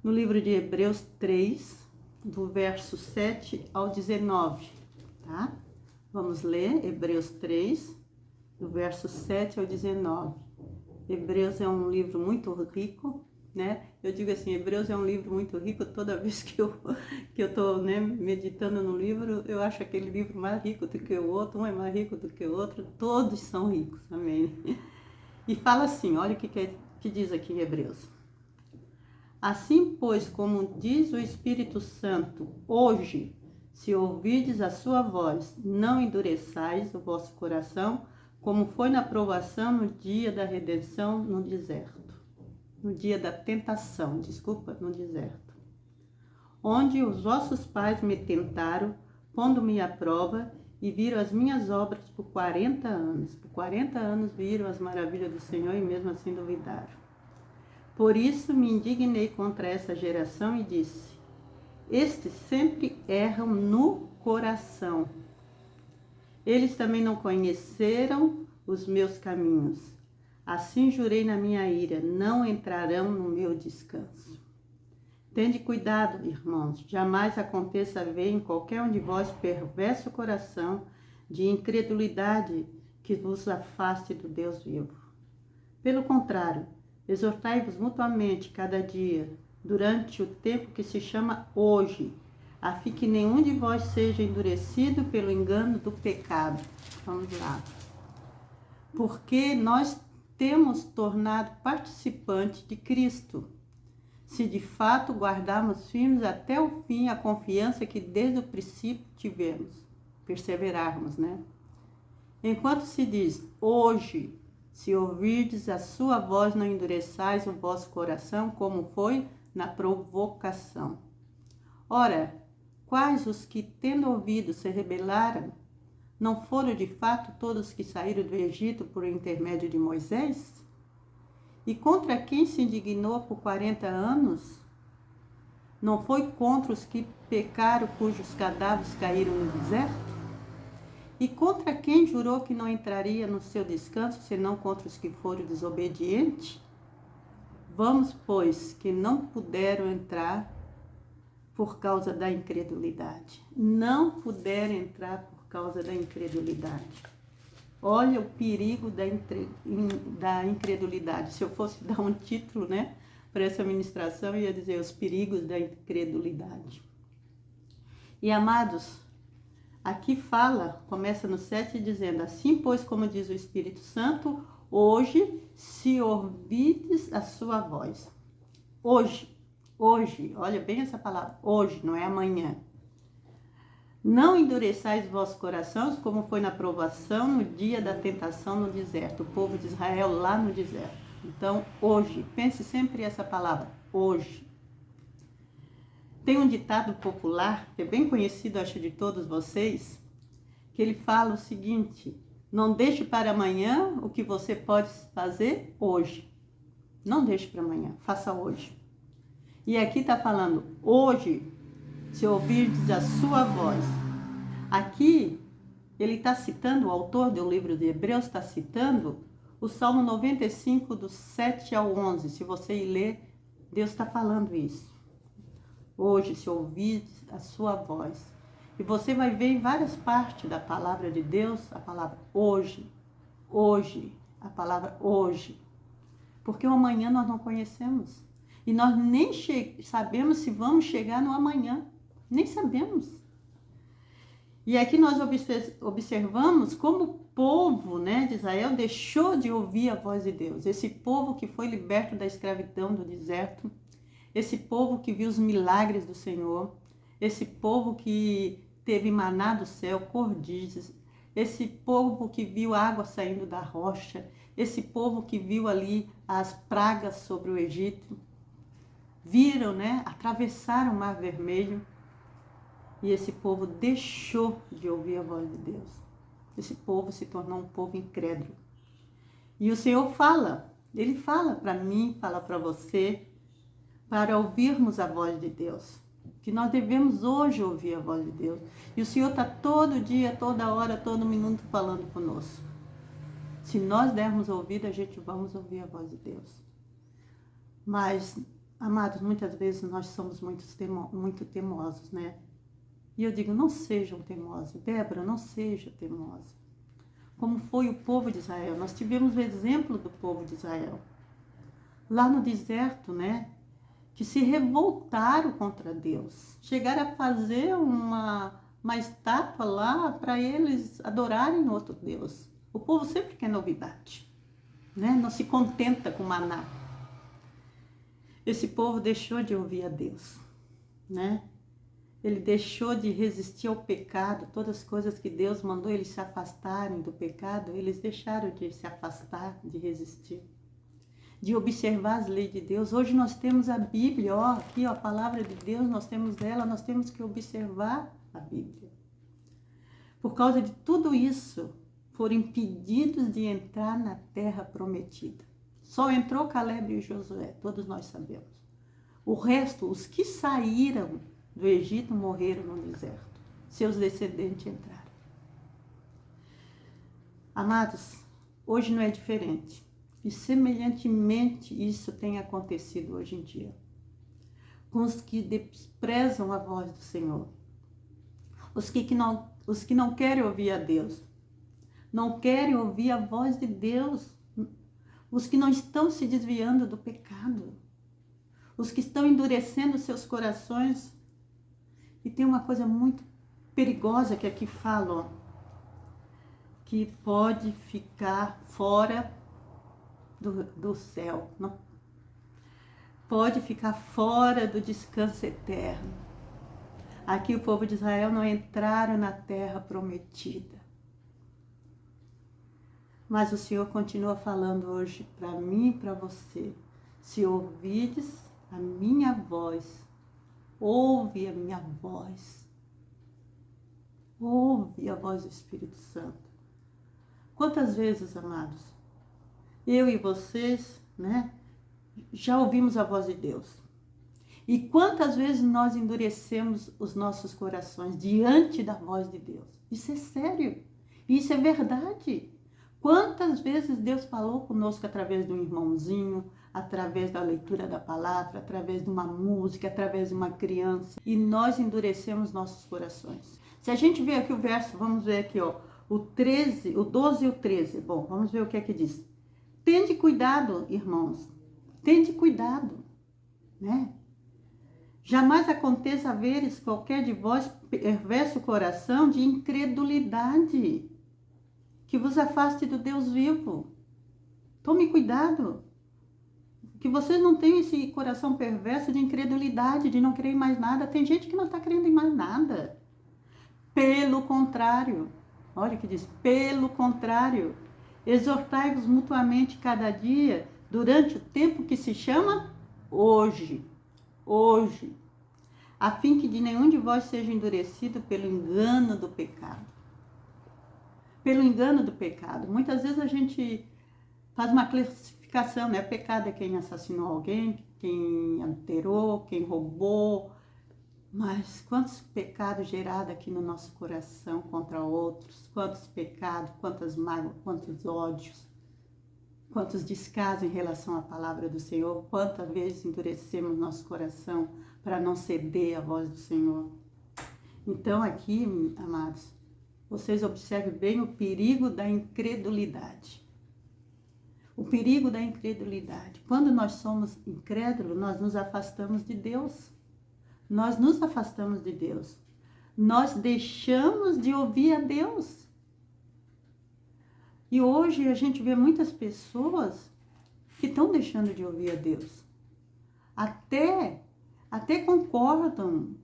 no livro de Hebreus 3, do verso 7 ao 19, tá? Vamos ler Hebreus 3, do verso 7 ao 19. Hebreus é um livro muito rico, né? Eu digo assim, Hebreus é um livro muito rico. Toda vez que eu estou, né, meditando no livro, eu acho aquele livro mais rico do que o outro, um é mais rico do que o outro, todos são ricos, amém? E fala assim, olha o que diz aqui em Hebreus. Assim, pois, como diz o Espírito Santo, hoje, se ouvirdes a sua voz, não endureçais o vosso coração, como foi na provação no dia da redenção no deserto. No dia da tentação, no deserto. Onde os vossos pais me tentaram, pondo-me à prova, e viram as minhas obras por 40 anos. Por 40 anos viram as maravilhas do Senhor e mesmo assim duvidaram. Por isso me indignei contra essa geração e disse, estes sempre erram no coração. Eles também não conheceram os meus caminhos. Assim jurei na minha ira, não entrarão no meu descanso. Tende cuidado, irmãos, jamais aconteça haver em qualquer um de vós perverso coração de incredulidade que vos afaste do Deus vivo. Pelo contrário, exortai-vos mutuamente cada dia, durante o tempo que se chama hoje, a fim que nenhum de vós seja endurecido pelo engano do pecado. Vamos lá. Porque nós temos tornado participantes de Cristo, se de fato guardarmos firmes até o fim a confiança que desde o princípio tivemos, perseverarmos, né? Enquanto se diz, hoje, se ouvirdes a sua voz, não endureçais o vosso coração, como foi na provocação. Ora, quais os que, tendo ouvido, se rebelaram? Não foram de fato todos que saíram do Egito por intermédio de Moisés? E contra quem se indignou por 40 anos? Não foi contra os que pecaram, cujos cadáveres caíram no deserto? E contra quem jurou que não entraria no seu descanso, senão contra os que foram desobedientes? Vamos, pois, que não puderam entrar por causa da incredulidade. Não puderam entrar por causa da incredulidade. Olha o perigo da incredulidade. Se eu fosse dar um título, né, para essa ministração, eu ia dizer os perigos da incredulidade. E, amados, aqui começa no 7 dizendo, assim, pois, como diz o Espírito Santo, hoje, se ouvides a sua voz. Hoje, olha bem essa palavra, hoje, não é amanhã. Não endureçais vossos corações, como foi na provação, no dia da tentação no deserto, o povo de Israel lá no deserto. Então, hoje, pense sempre essa palavra, hoje. Tem um ditado popular, que é bem conhecido, acho, de todos vocês, que ele fala o seguinte, não deixe para amanhã o que você pode fazer hoje. Não deixe para amanhã, faça hoje. E aqui está falando, hoje, se ouvirdes a sua voz. Aqui, ele está citando, o autor do livro de Hebreus está citando o Salmo 95, do 7 ao 11. Se você ler, Deus está falando isso. Hoje, se ouvirdes a sua voz. E você vai ver em várias partes da palavra de Deus, a palavra hoje, a palavra hoje. Porque o amanhã nós não conhecemos. E nós nem sabemos se vamos chegar no amanhã. Nem sabemos. E aqui nós observamos como o povo, né, de Israel deixou de ouvir a voz de Deus. Esse povo que foi liberto da escravidão do deserto. Esse povo que viu os milagres do Senhor. Esse povo que teve maná do céu, cordizes. Esse povo que viu água saindo da rocha. Esse povo que viu ali as pragas sobre o Egito. Viram, né? Atravessaram o Mar Vermelho. E esse povo deixou de ouvir a voz de Deus. Esse povo se tornou um povo incrédulo. E o Senhor fala, Ele fala para mim, fala para você, para ouvirmos a voz de Deus. Que nós devemos hoje ouvir a voz de Deus. E o Senhor está todo dia, toda hora, todo minuto falando conosco. Se nós dermos ouvido, a gente vamos ouvir a voz de Deus. Mas, amados, muitas vezes nós somos muito temosos, né? E eu digo, não sejam teimosos. Débora, não seja teimosa. Como foi o povo de Israel. Nós tivemos o exemplo do povo de Israel. Lá no deserto, né? Que se revoltaram contra Deus. Chegaram a fazer uma estátua lá para eles adorarem no outro Deus. O povo sempre quer novidade. Né? Não se contenta com maná. Esse povo deixou de ouvir a Deus. Né? Ele deixou de resistir ao pecado, todas as coisas que Deus mandou eles se afastarem do pecado, eles deixaram de se afastar, de resistir, de observar as leis de Deus. Hoje nós temos a Bíblia, aqui a palavra de Deus, nós temos ela, nós temos que observar a Bíblia. Por causa de tudo isso, foram impedidos de entrar na terra prometida. Só entrou Caleb e Josué, todos nós sabemos. O resto, os que saíram do Egito morreram no deserto. Seus descendentes entraram. Amados, hoje não é diferente. E semelhantemente isso tem acontecido hoje em dia. Com os que desprezam a voz do Senhor. Os que não querem ouvir a Deus. Não querem ouvir a voz de Deus. Os que não estão se desviando do pecado. Os que estão endurecendo seus corações. E tem uma coisa muito perigosa que aqui fala, que pode ficar fora do céu, não? Pode ficar fora do descanso eterno. Aqui o povo de Israel não entraram na terra prometida. Mas o Senhor continua falando hoje para mim e para você. Se ouvides a minha voz, ouve a minha voz. Ouve a voz do Espírito Santo. Quantas vezes, amados, eu e vocês, né, já ouvimos a voz de Deus. E quantas vezes nós endurecemos os nossos corações diante da voz de Deus. Isso é sério. Isso é verdade. Quantas vezes Deus falou conosco através de um irmãozinho, através da leitura da palavra, através de uma música, através de uma criança, e nós endurecemos nossos corações. Se a gente ver aqui o verso, vamos ver aqui, ó, o 13, o 12 e o 13. Bom, vamos ver o que é que diz. Tende cuidado, irmãos. Tende cuidado, né? Jamais aconteça haveres qualquer de vós perverso coração de incredulidade, que vos afaste do Deus vivo. Tome cuidado, que vocês não tenham esse coração perverso de incredulidade, de não crer em mais nada. Tem gente que não está crendo em mais nada. Pelo contrário, olha o que diz, pelo contrário, exortai-vos mutuamente cada dia, durante o tempo que se chama hoje, a fim que de nenhum de vós seja endurecido pelo engano do pecado. Pelo engano do pecado. Muitas vezes a gente faz uma classificação, né? Pecado é quem assassinou alguém, quem adulterou, quem roubou. Mas quantos pecados gerados aqui no nosso coração contra outros, quantos pecados, quantas mágoas, quantos ódios, quantos descasos em relação à palavra do Senhor, quantas vezes endurecemos nosso coração para não ceder à voz do Senhor. Então aqui, amados, vocês observem bem o perigo da incredulidade. O perigo da incredulidade. Quando nós somos incrédulos, nós nos afastamos de Deus. Nós nos afastamos de Deus. Nós deixamos de ouvir a Deus. E hoje a gente vê muitas pessoas que estão deixando de ouvir a Deus. Até concordam,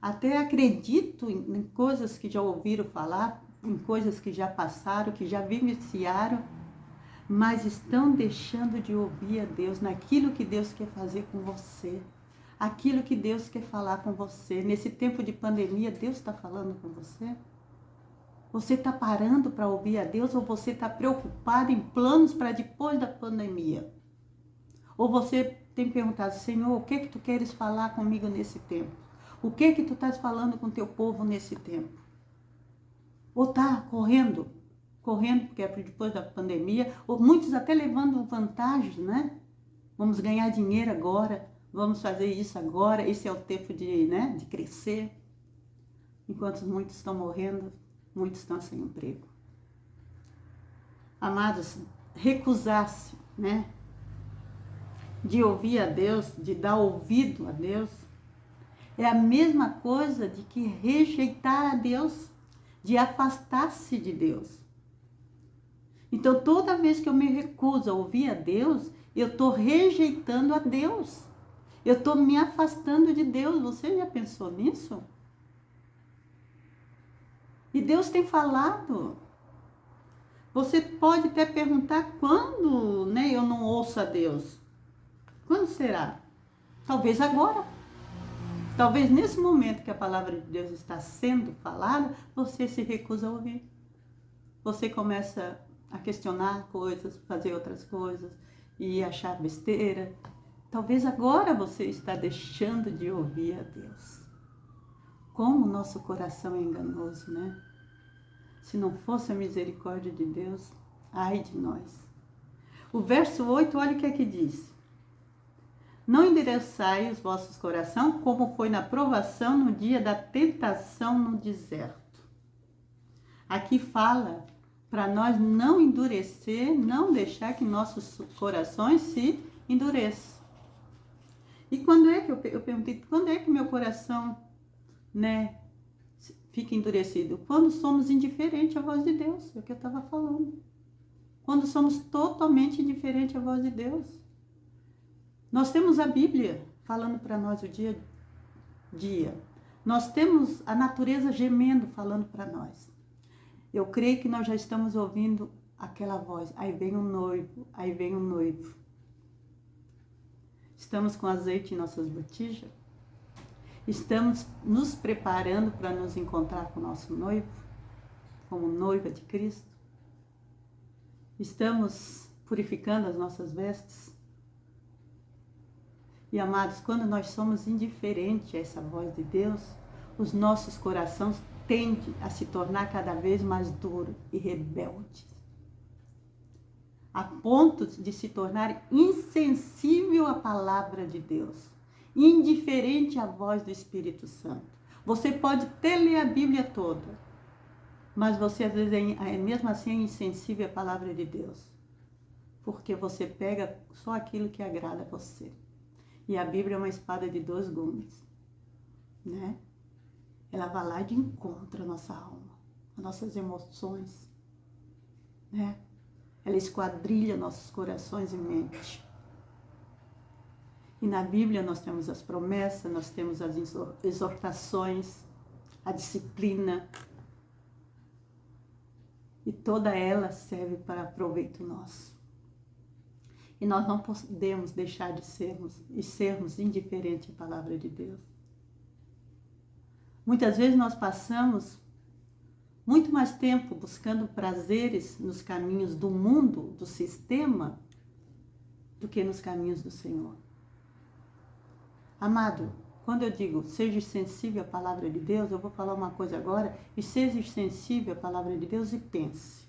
até acreditam em coisas que já ouviram falar, em coisas que já passaram, que já vivenciaram, mas estão deixando de ouvir a Deus naquilo que Deus quer fazer com você. Aquilo que Deus quer falar com você. Nesse tempo de pandemia, Deus está falando com você? Você está parando para ouvir a Deus ou você está preocupado em planos para depois da pandemia? Ou você tem perguntado, Senhor, o que tu queres falar comigo nesse tempo? O que tu estás falando com o teu povo nesse tempo? Ou está correndo porque é depois da pandemia, ou muitos até levando vantagens, né? Vamos ganhar dinheiro agora, vamos fazer isso agora, esse é o tempo de crescer. Enquanto muitos estão morrendo, muitos estão sem emprego. Amados, recusar-se, né, de ouvir a Deus, de dar ouvido a Deus, é a mesma coisa de que rejeitar a Deus, de afastar-se de Deus. Então, toda vez que eu me recuso a ouvir a Deus, eu estou rejeitando a Deus. Eu estou me afastando de Deus. Você já pensou nisso? E Deus tem falado. Você pode até perguntar quando, eu não ouço a Deus. Quando será? Talvez agora. Talvez nesse momento que a palavra de Deus está sendo falada, você se recusa a ouvir. Você começa a questionar coisas, fazer outras coisas e achar besteira. Talvez agora você está deixando de ouvir a Deus. Como o nosso coração é enganoso, né? Se não fosse a misericórdia de Deus, ai de nós. O verso 8, olha o que é que diz. Não endereçai os vossos corações como foi na provação no dia da tentação no deserto. Aqui fala para nós não endurecer, não deixar que nossos corações se endureçam. E quando é que eu perguntei, quando é que meu coração, fica endurecido? Quando somos indiferentes à voz de Deus, é o que eu estava falando. Quando somos totalmente indiferentes à voz de Deus. Nós temos a Bíblia falando para nós o dia a dia. Nós temos a natureza gemendo falando para nós. Eu creio que nós já estamos ouvindo aquela voz. Aí vem o noivo, aí vem o noivo. Estamos com azeite em nossas botijas. Estamos nos preparando para nos encontrar com o nosso noivo, como noiva de Cristo. Estamos purificando as nossas vestes. E, amados, quando nós somos indiferentes a essa voz de Deus, os nossos corações tendem a se tornar cada vez mais duros e rebeldes. a ponto de se tornar insensível à palavra de Deus, indiferente à voz do Espírito Santo. Você pode até ler a Bíblia toda, mas você às vezes mesmo assim é insensível à palavra de Deus, porque você pega só aquilo que agrada a você. E a Bíblia é uma espada de 2 gumes, né? Ela vai lá de encontro à nossa alma, às nossas emoções, né? Ela esquadrilha nossos corações e mente. E na Bíblia nós temos as promessas, nós temos as exortações, a disciplina. E toda ela serve para proveito nosso. E nós não podemos deixar de sermos indiferentes à palavra de Deus. Muitas vezes nós passamos muito mais tempo buscando prazeres nos caminhos do mundo, do sistema, do que nos caminhos do Senhor. Amado, quando eu digo seja sensível à palavra de Deus, eu vou falar uma coisa agora, e seja sensível à palavra de Deus e pense.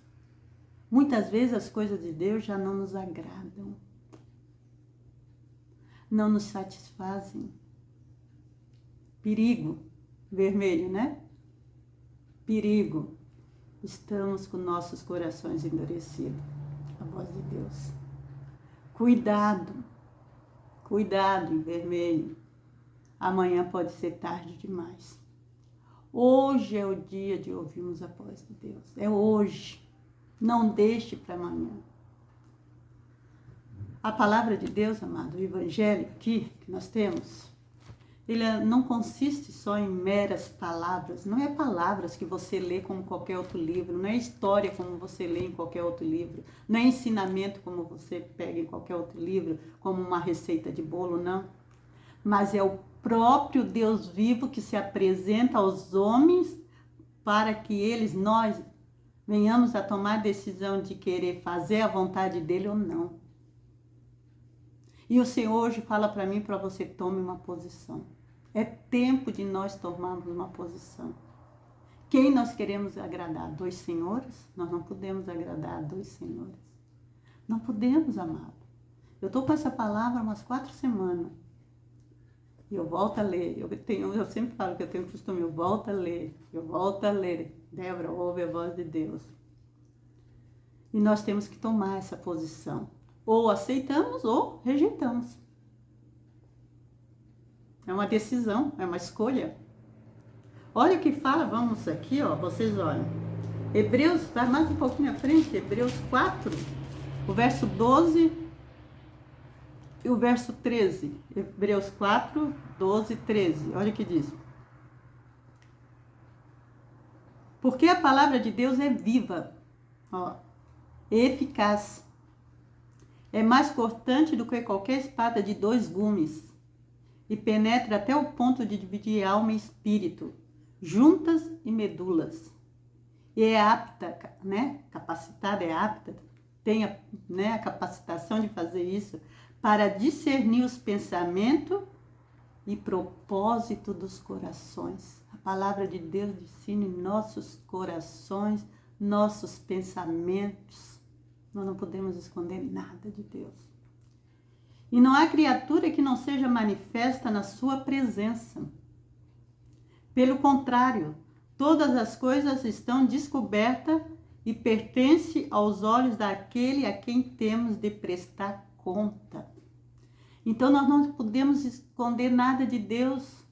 Muitas vezes as coisas de Deus já não nos agradam, não nos satisfazem. Perigo, vermelho, né? Perigo, estamos com nossos corações endurecidos. A voz de Deus. Cuidado, cuidado em vermelho. Amanhã pode ser tarde demais. Hoje é o dia de ouvirmos a voz de Deus. É hoje. Não deixe para amanhã. A palavra de Deus, amado, o evangelho aqui que nós temos, ele não consiste só em meras palavras, não é palavras que você lê como qualquer outro livro, não é história como você lê em qualquer outro livro, não é ensinamento como você pega em qualquer outro livro, como uma receita de bolo, não. Mas é o próprio Deus vivo que se apresenta aos homens para que nós, venhamos a tomar a decisão de querer fazer a vontade dele ou não. E o Senhor hoje fala para mim, para você, tome uma posição. É tempo de nós tomarmos uma posição. Quem nós queremos agradar? 2 senhores? Nós não podemos agradar 2 senhores. Não podemos, amado. Eu estou com essa palavra há umas 4 semanas. E eu volto a ler. Eu sempre falo que eu tenho costume, eu volto a ler. Débora, ouve a voz de Deus. E nós temos que tomar essa posição. Ou aceitamos ou rejeitamos. É uma decisão, é uma escolha. Olha o que fala, vamos aqui, ó, vocês olham. Hebreus, vai mais um pouquinho à frente, Hebreus 4, o verso 12 e o verso 13. Hebreus 4, 12 e 13. Olha o que diz. Porque a palavra de Deus é viva, ó, eficaz. É mais cortante do que qualquer espada de 2 gumes e penetra até o ponto de dividir alma e espírito, juntas e medulas. E é apta, né? Capacitada, é apta, tem a capacitação de fazer isso, para discernir os pensamentos e propósito dos corações. A palavra de Deus discerne nossos corações, nossos pensamentos. Nós não podemos esconder nada de Deus. E não há criatura que não seja manifesta na sua presença. Pelo contrário, todas as coisas estão descobertas e pertencem aos olhos daquele a quem temos de prestar conta. Então nós não podemos esconder nada de Deus.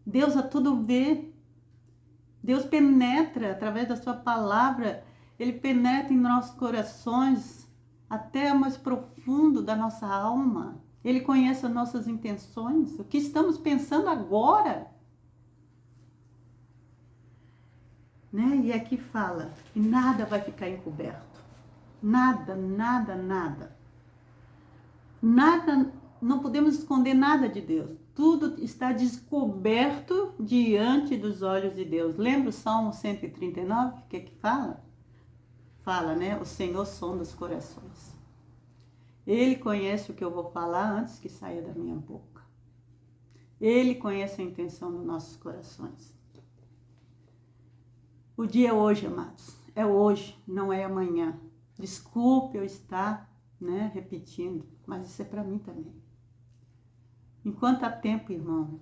Deus a tudo vê. Deus penetra através da sua palavra. Ele penetra em nossos corações, até o mais profundo da nossa alma. Ele conhece as nossas intenções, o que estamos pensando agora. Né? E aqui fala, e nada vai ficar encoberto. Nada, nada, nada. Nada, não podemos esconder nada de Deus. Tudo está descoberto diante dos olhos de Deus. Lembra o Salmo 139? O que fala? Fala, né? O Senhor sonda os corações. Ele conhece o que eu vou falar antes que saia da minha boca. Ele conhece a intenção dos nossos corações. O dia é hoje, amados. É hoje, não é amanhã. Desculpe eu estar, repetindo, mas isso é para mim também. Enquanto há tempo, irmão,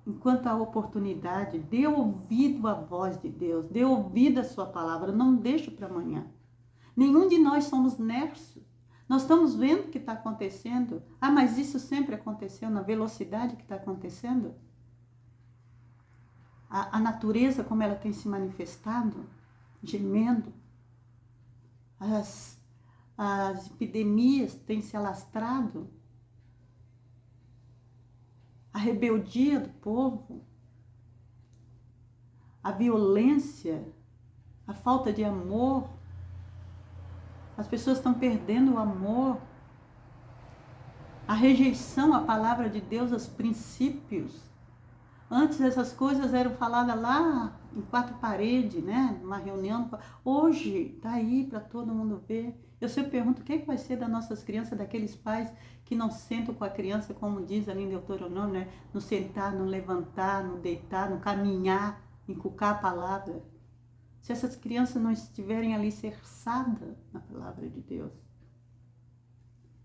enquanto há oportunidade, dê ouvido à voz de Deus, dê ouvido à sua palavra, não deixe para amanhã. Nenhum de nós somos nerços. Nós estamos vendo o que está acontecendo. Ah, mas isso sempre aconteceu na velocidade que está acontecendo? A natureza, como ela tem se manifestado, gemendo. As epidemias têm se alastrado. A rebeldia do povo. A violência. A falta de amor. As pessoas estão perdendo o amor. A rejeição à palavra de Deus, aos princípios. Antes essas coisas eram faladas lá em quatro paredes, numa reunião. Hoje está aí para todo mundo ver. Eu sempre pergunto o que vai ser das nossas crianças, daqueles pais que não sentam com a criança, como diz ali em Deuteronômio, no sentar, no levantar, no deitar, no caminhar, encucar a palavra. Se essas crianças não estiverem ali cercadas na palavra de Deus.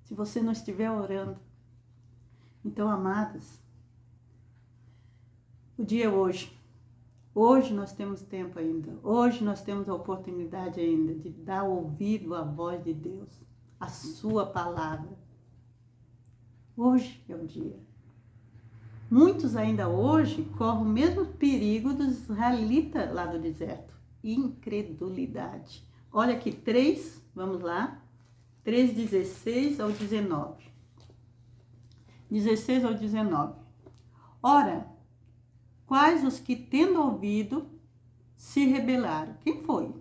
Se você não estiver orando. Então, amadas, o dia é hoje. Hoje nós temos tempo ainda. Hoje nós temos a oportunidade ainda de dar ouvido à voz de Deus, à sua palavra. Hoje é o dia. Muitos ainda hoje correm o mesmo perigo dos israelitas lá do deserto. Incredulidade. Olha aqui, 3, vamos lá. 3, 16 ao 19. 16 ao 19. Ora, quais os que, tendo ouvido, se rebelaram? Quem foi?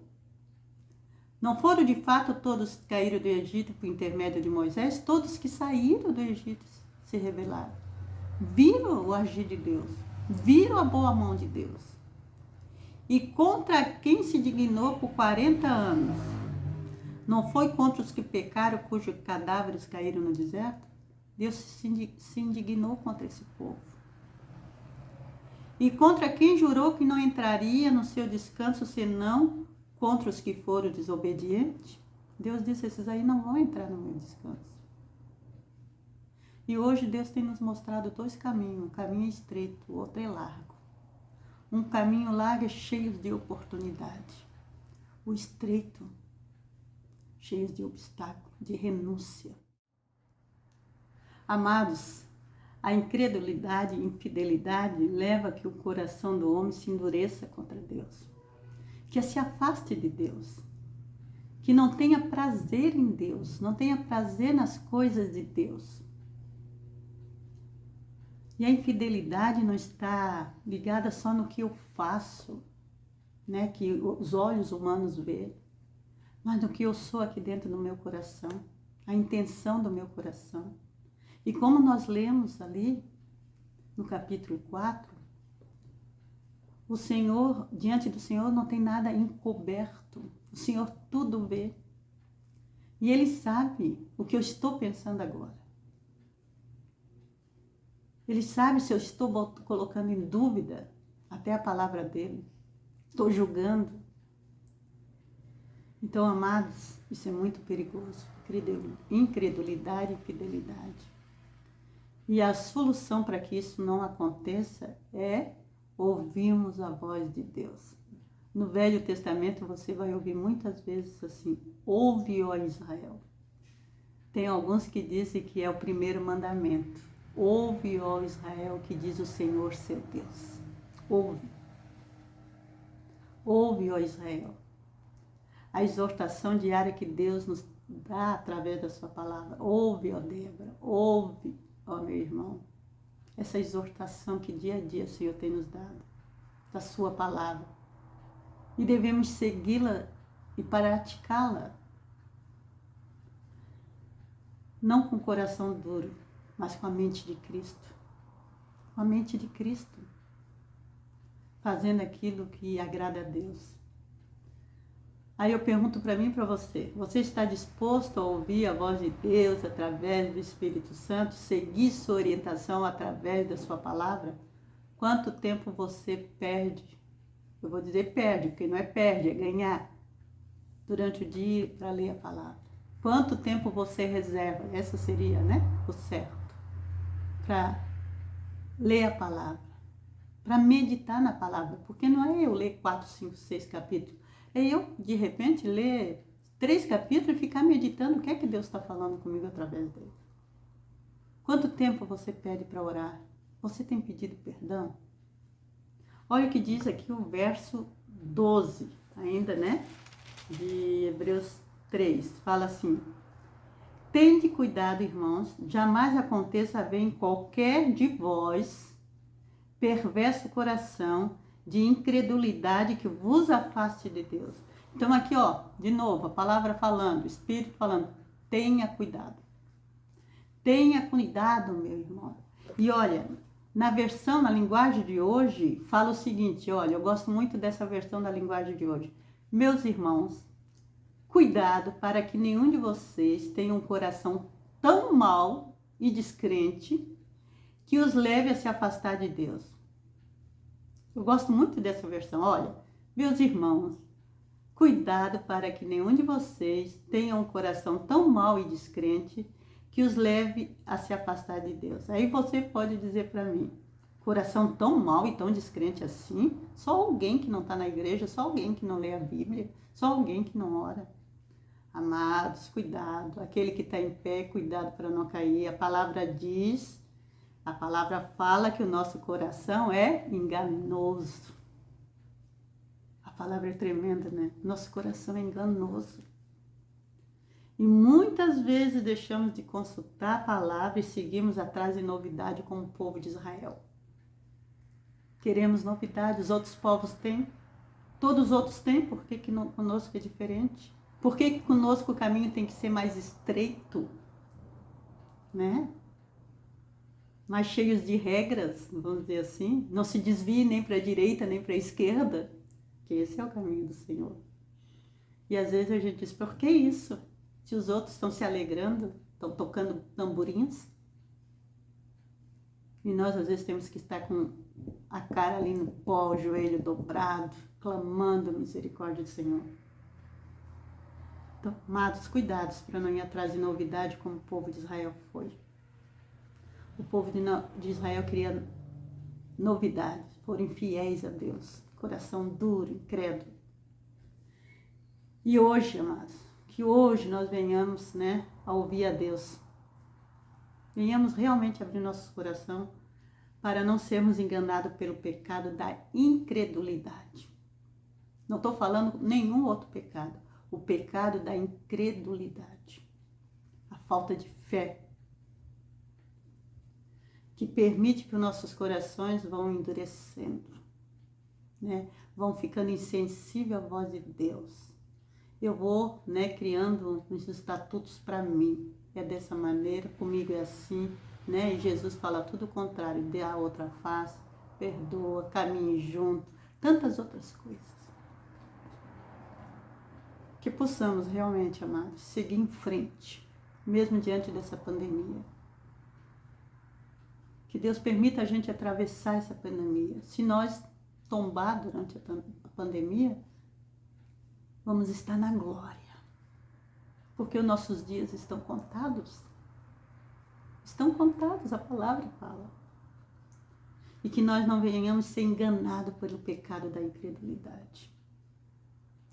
Não foram de fato todos que caíram do Egito por intermédio de Moisés? Todos que saíram do Egito se rebelaram. Viram o agir de Deus. Viram a boa mão de Deus. E contra quem se dignou por 40 anos? Não foi contra os que pecaram, cujos cadáveres caíram no deserto? Deus se indignou contra esse povo. E contra quem jurou que não entraria no seu descanso, senão contra os que foram desobedientes? Deus disse, esses aí não vão entrar no meu descanso. E hoje Deus tem nos mostrado dois caminhos. Um caminho é estreito, o outro é largo. Um caminho largo é cheio de oportunidade. O estreito, cheio de obstáculos, de renúncia. Amados, a incredulidade e infidelidade leva a que o coração do homem se endureça contra Deus. Que se afaste de Deus. Que não tenha prazer em Deus, não tenha prazer nas coisas de Deus. E a infidelidade não está ligada só no que eu faço, que os olhos humanos veem, mas no que eu sou aqui dentro do meu coração, a intenção do meu coração. E como nós lemos ali, no capítulo 4, o Senhor, diante do Senhor não tem nada encoberto, o Senhor tudo vê. E Ele sabe o que eu estou pensando agora. Ele sabe se eu estou colocando em dúvida até a palavra dele. Estou julgando. Então, amados, isso é muito perigoso. Incredulidade e fidelidade. E a solução para que isso não aconteça é ouvirmos a voz de Deus. No Velho Testamento você vai ouvir muitas vezes assim, ouve, ó Israel. Tem alguns que dizem que é o primeiro mandamento. Ouve, ó Israel, que diz o Senhor seu Deus. Ouve. Ouve, ó Israel. A exortação diária que Deus nos dá através da sua palavra. Ouve, ó Débora. Ouve, ó meu irmão. Essa exortação que dia a dia o Senhor tem nos dado. Da sua palavra. E devemos segui-la e praticá-la. Não com o coração duro, mas com a mente de Cristo. Com a mente de Cristo. Fazendo aquilo que agrada a Deus. Aí eu pergunto para mim e para você. Você está disposto a ouvir a voz de Deus através do Espírito Santo? Seguir sua orientação através da sua palavra? Quanto tempo você perde? Eu vou dizer perde, porque não é perde, é ganhar. durante o dia para ler a palavra? Quanto tempo você reserva? Essa seria, né, o certo. Para ler a palavra, para meditar na palavra. Porque não é eu ler 4, 5, 6 capítulos. É eu, de repente, ler 3 capítulos e ficar meditando o que é que Deus está falando comigo através dele. Quanto tempo você pede para orar? Você tem pedido perdão? Olha o que diz aqui o verso 12, ainda, né? De Hebreus 3. Fala assim: tende cuidado, irmãos, jamais aconteça haver em qualquer de vós perverso coração de incredulidade que vos afaste de Deus. Então aqui, ó, de novo, a palavra falando, o Espírito falando, tenha cuidado. Tenha cuidado, meu irmão. E olha, na linguagem de hoje, fala o seguinte, olha, eu gosto muito dessa versão da linguagem de hoje. Meus irmãos, cuidado para que nenhum de vocês tenha um coração tão mau e descrente que os leve a se afastar de Deus. Eu gosto muito dessa versão. Olha, meus irmãos, cuidado para que nenhum de vocês tenha um coração tão mau e descrente que os leve a se afastar de Deus. Aí você pode dizer para mim, coração tão mau e tão descrente assim? Só alguém que não está na igreja, só alguém que não lê a Bíblia, só alguém que não ora. Amados, cuidado. Aquele que está em pé, cuidado para não cair. A palavra diz, a palavra fala que o nosso coração é enganoso. A palavra é tremenda, né? Nosso coração é enganoso. E muitas vezes deixamos de consultar a palavra e seguimos atrás de novidade como o povo de Israel. Queremos novidade, os outros povos têm. Todos os outros têm, por que conosco é diferente? Por que conosco o caminho tem que ser mais estreito? Né? Mais cheios de regras, vamos dizer assim. Não se desvie nem para a direita, nem para a esquerda. Que esse é o caminho do Senhor. E às vezes a gente diz, por que isso? Se os outros estão se alegrando, estão tocando tamborins. E nós às vezes temos que estar com a cara ali no pó, o joelho dobrado, clamando a misericórdia do Senhor. Então, amados, cuidados para não ir atrás de novidade como o povo de Israel foi. O povo de Israel queria novidade, foram infiéis a Deus, coração duro, incrédulo. E hoje, amados, que hoje nós venhamos, né, a ouvir a Deus. Venhamos realmente abrir nosso coração para não sermos enganados pelo pecado da incredulidade. Não estou falando nenhum outro pecado. O pecado da incredulidade. A falta de fé. Que permite que os nossos corações vão endurecendo. Né? Vão ficando insensíveis à voz de Deus. Eu vou, né, criando uns estatutos para mim. É dessa maneira, comigo é assim, né? E Jesus fala tudo o contrário, dê a outra face, perdoa, caminhe junto, tantas outras coisas. Que possamos realmente, amados, seguir em frente, mesmo diante dessa pandemia. Que Deus permita a gente atravessar essa pandemia. Se nós tombar durante a pandemia, vamos estar na glória. Porque os nossos dias estão contados. Estão contados, a palavra fala. E que nós não venhamos ser enganados pelo pecado da incredulidade.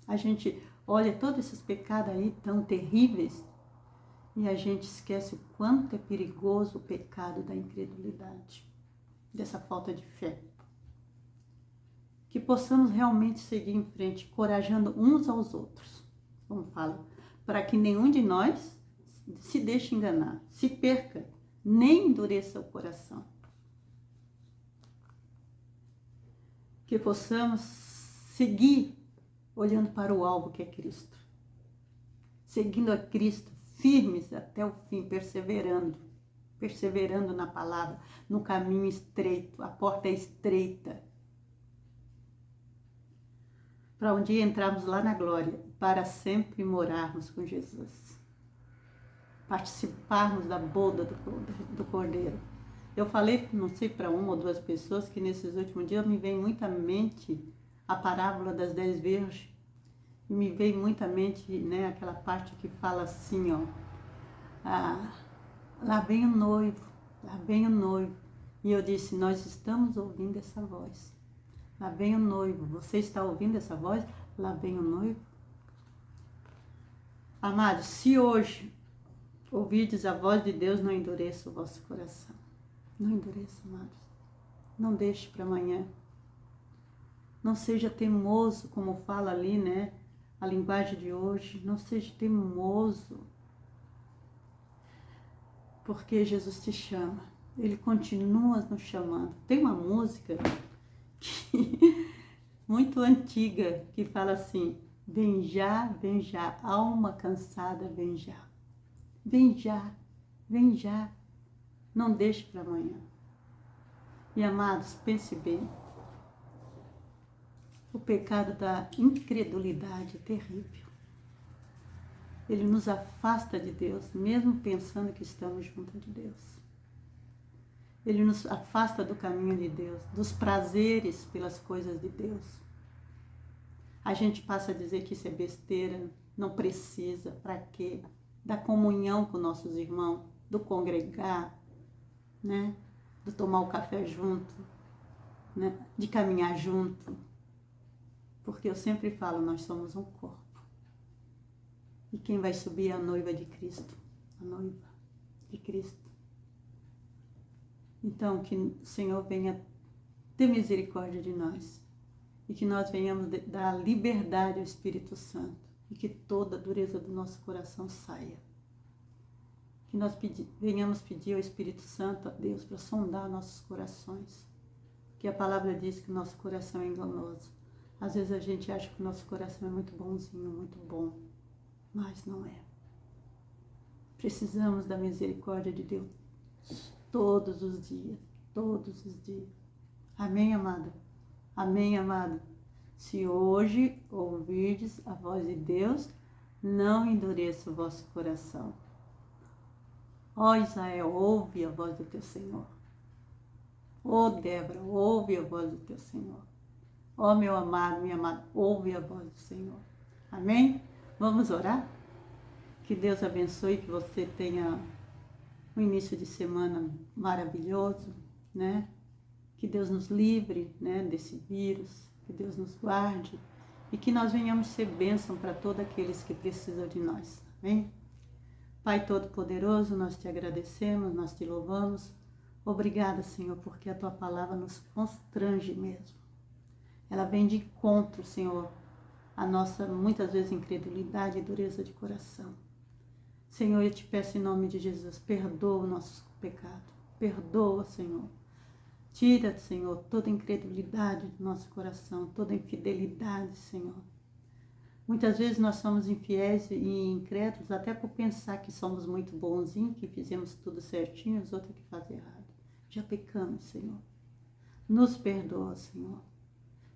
A gente olha todos esses pecados aí tão terríveis e a gente esquece o quanto é perigoso o pecado da incredulidade, dessa falta de fé. Que possamos realmente seguir em frente, corajando uns aos outros, como fala, para que nenhum de nós se deixe enganar, se perca, nem endureça o coração. Que possamos seguir olhando para o alvo que é Cristo. Seguindo a Cristo, firmes até o fim, perseverando na palavra, no caminho estreito, a porta é estreita. Para um dia entrarmos lá na glória, para sempre morarmos com Jesus. Participarmos da boda do Cordeiro. Eu falei, não sei para uma ou duas pessoas, que nesses últimos dias me vem muito à mente a parábola das 10 virgens. E me veio muito à mente, né, aquela parte que fala assim, ó, lá vem o noivo, lá vem o noivo. E eu disse, nós estamos ouvindo essa voz. Lá vem o noivo. Você está ouvindo essa voz? Lá vem o noivo. Amados, se hoje ouvirdes a voz de Deus, não endureça o vosso coração. Não endureça, amados. Não deixe para amanhã. Não seja teimoso, como fala ali, né? A linguagem de hoje. Não seja teimoso. Porque Jesus te chama. Ele continua nos chamando. Tem uma música muito antiga que fala assim: vem já, alma cansada, vem já. Vem já, vem já. Não deixe para amanhã. E amados, pense bem. O pecado da incredulidade é terrível. Ele nos afasta de Deus, mesmo pensando que estamos junto de Deus. Ele nos afasta do caminho de Deus, dos prazeres pelas coisas de Deus. A gente passa a dizer que isso é besteira, não precisa, para quê? Da comunhão com nossos irmãos, do congregar, né? Do tomar o café junto, né? De caminhar junto. Porque eu sempre falo, nós somos um corpo. E quem vai subir é a noiva de Cristo, a noiva de Cristo. Então, que o Senhor venha ter misericórdia de nós e que nós venhamos dar liberdade ao Espírito Santo e que toda a dureza do nosso coração saia. Que nós venhamos pedir ao Espírito Santo, a Deus, para sondar nossos corações. Que a palavra diz que o nosso coração é enganoso. Às vezes a gente acha que o nosso coração é muito bonzinho, muito bom, mas não é. Precisamos da misericórdia de Deus todos os dias, todos os dias. Amém, amada? Amém, amado? Se hoje ouvirdes a voz de Deus, não endureça o vosso coração. Ó Israel, ouve a voz do teu Senhor. Ó Débora, ouve a voz do teu Senhor. Ó meu amado, minha amada, ouve a voz do Senhor. Amém? Vamos orar? Que Deus abençoe, que você tenha um início de semana maravilhoso, né? Que Deus nos livre, né, desse vírus, que Deus nos guarde e que nós venhamos ser bênção para todos aqueles que precisam de nós. Amém? Pai Todo-Poderoso, nós te agradecemos, nós te louvamos. Obrigada, Senhor, porque a tua palavra nos constrange mesmo. Ela vem de encontro, Senhor, a nossa, muitas vezes, incredulidade e dureza de coração. Senhor, eu te peço em nome de Jesus, perdoa o nosso pecado. Perdoa, Senhor. Tira, Senhor, toda incredulidade do nosso coração, toda infidelidade, Senhor. Muitas vezes nós somos infiéis e incrédulos até por pensar que somos muito bonzinhos, que fizemos tudo certinho, os outros que fazem errado. Já pecamos, Senhor. Nos perdoa, Senhor.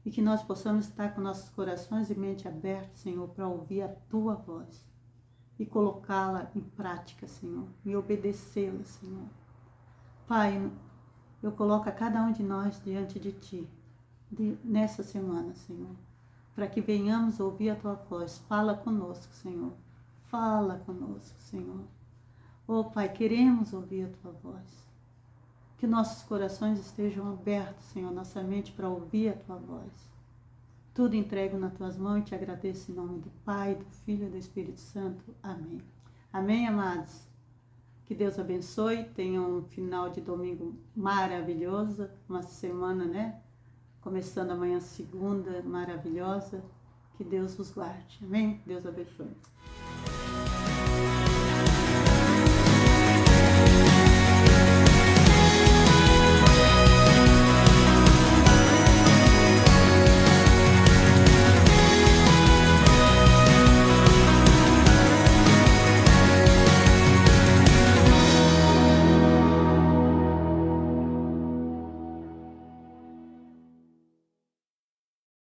E que nós possamos estar com nossos corações e mente abertos, Senhor, para ouvir a tua voz e colocá-la em prática, Senhor, e obedecê-la, Senhor. Pai, eu coloco a cada um de nós diante de Ti, nessa semana, Senhor, para que venhamos ouvir a Tua voz. Fala conosco, Senhor. Fala conosco, Senhor. Oh, Pai, queremos ouvir a Tua voz. Que nossos corações estejam abertos, Senhor, nossa mente para ouvir a Tua voz. Tudo entrego nas Tuas mãos e te agradeço em nome do Pai, do Filho e do Espírito Santo. Amém. Amém, amados? Que Deus abençoe. Tenham um final de domingo maravilhoso. Uma semana, né? Começando amanhã, segunda, maravilhosa. Que Deus os guarde. Amém? Deus abençoe.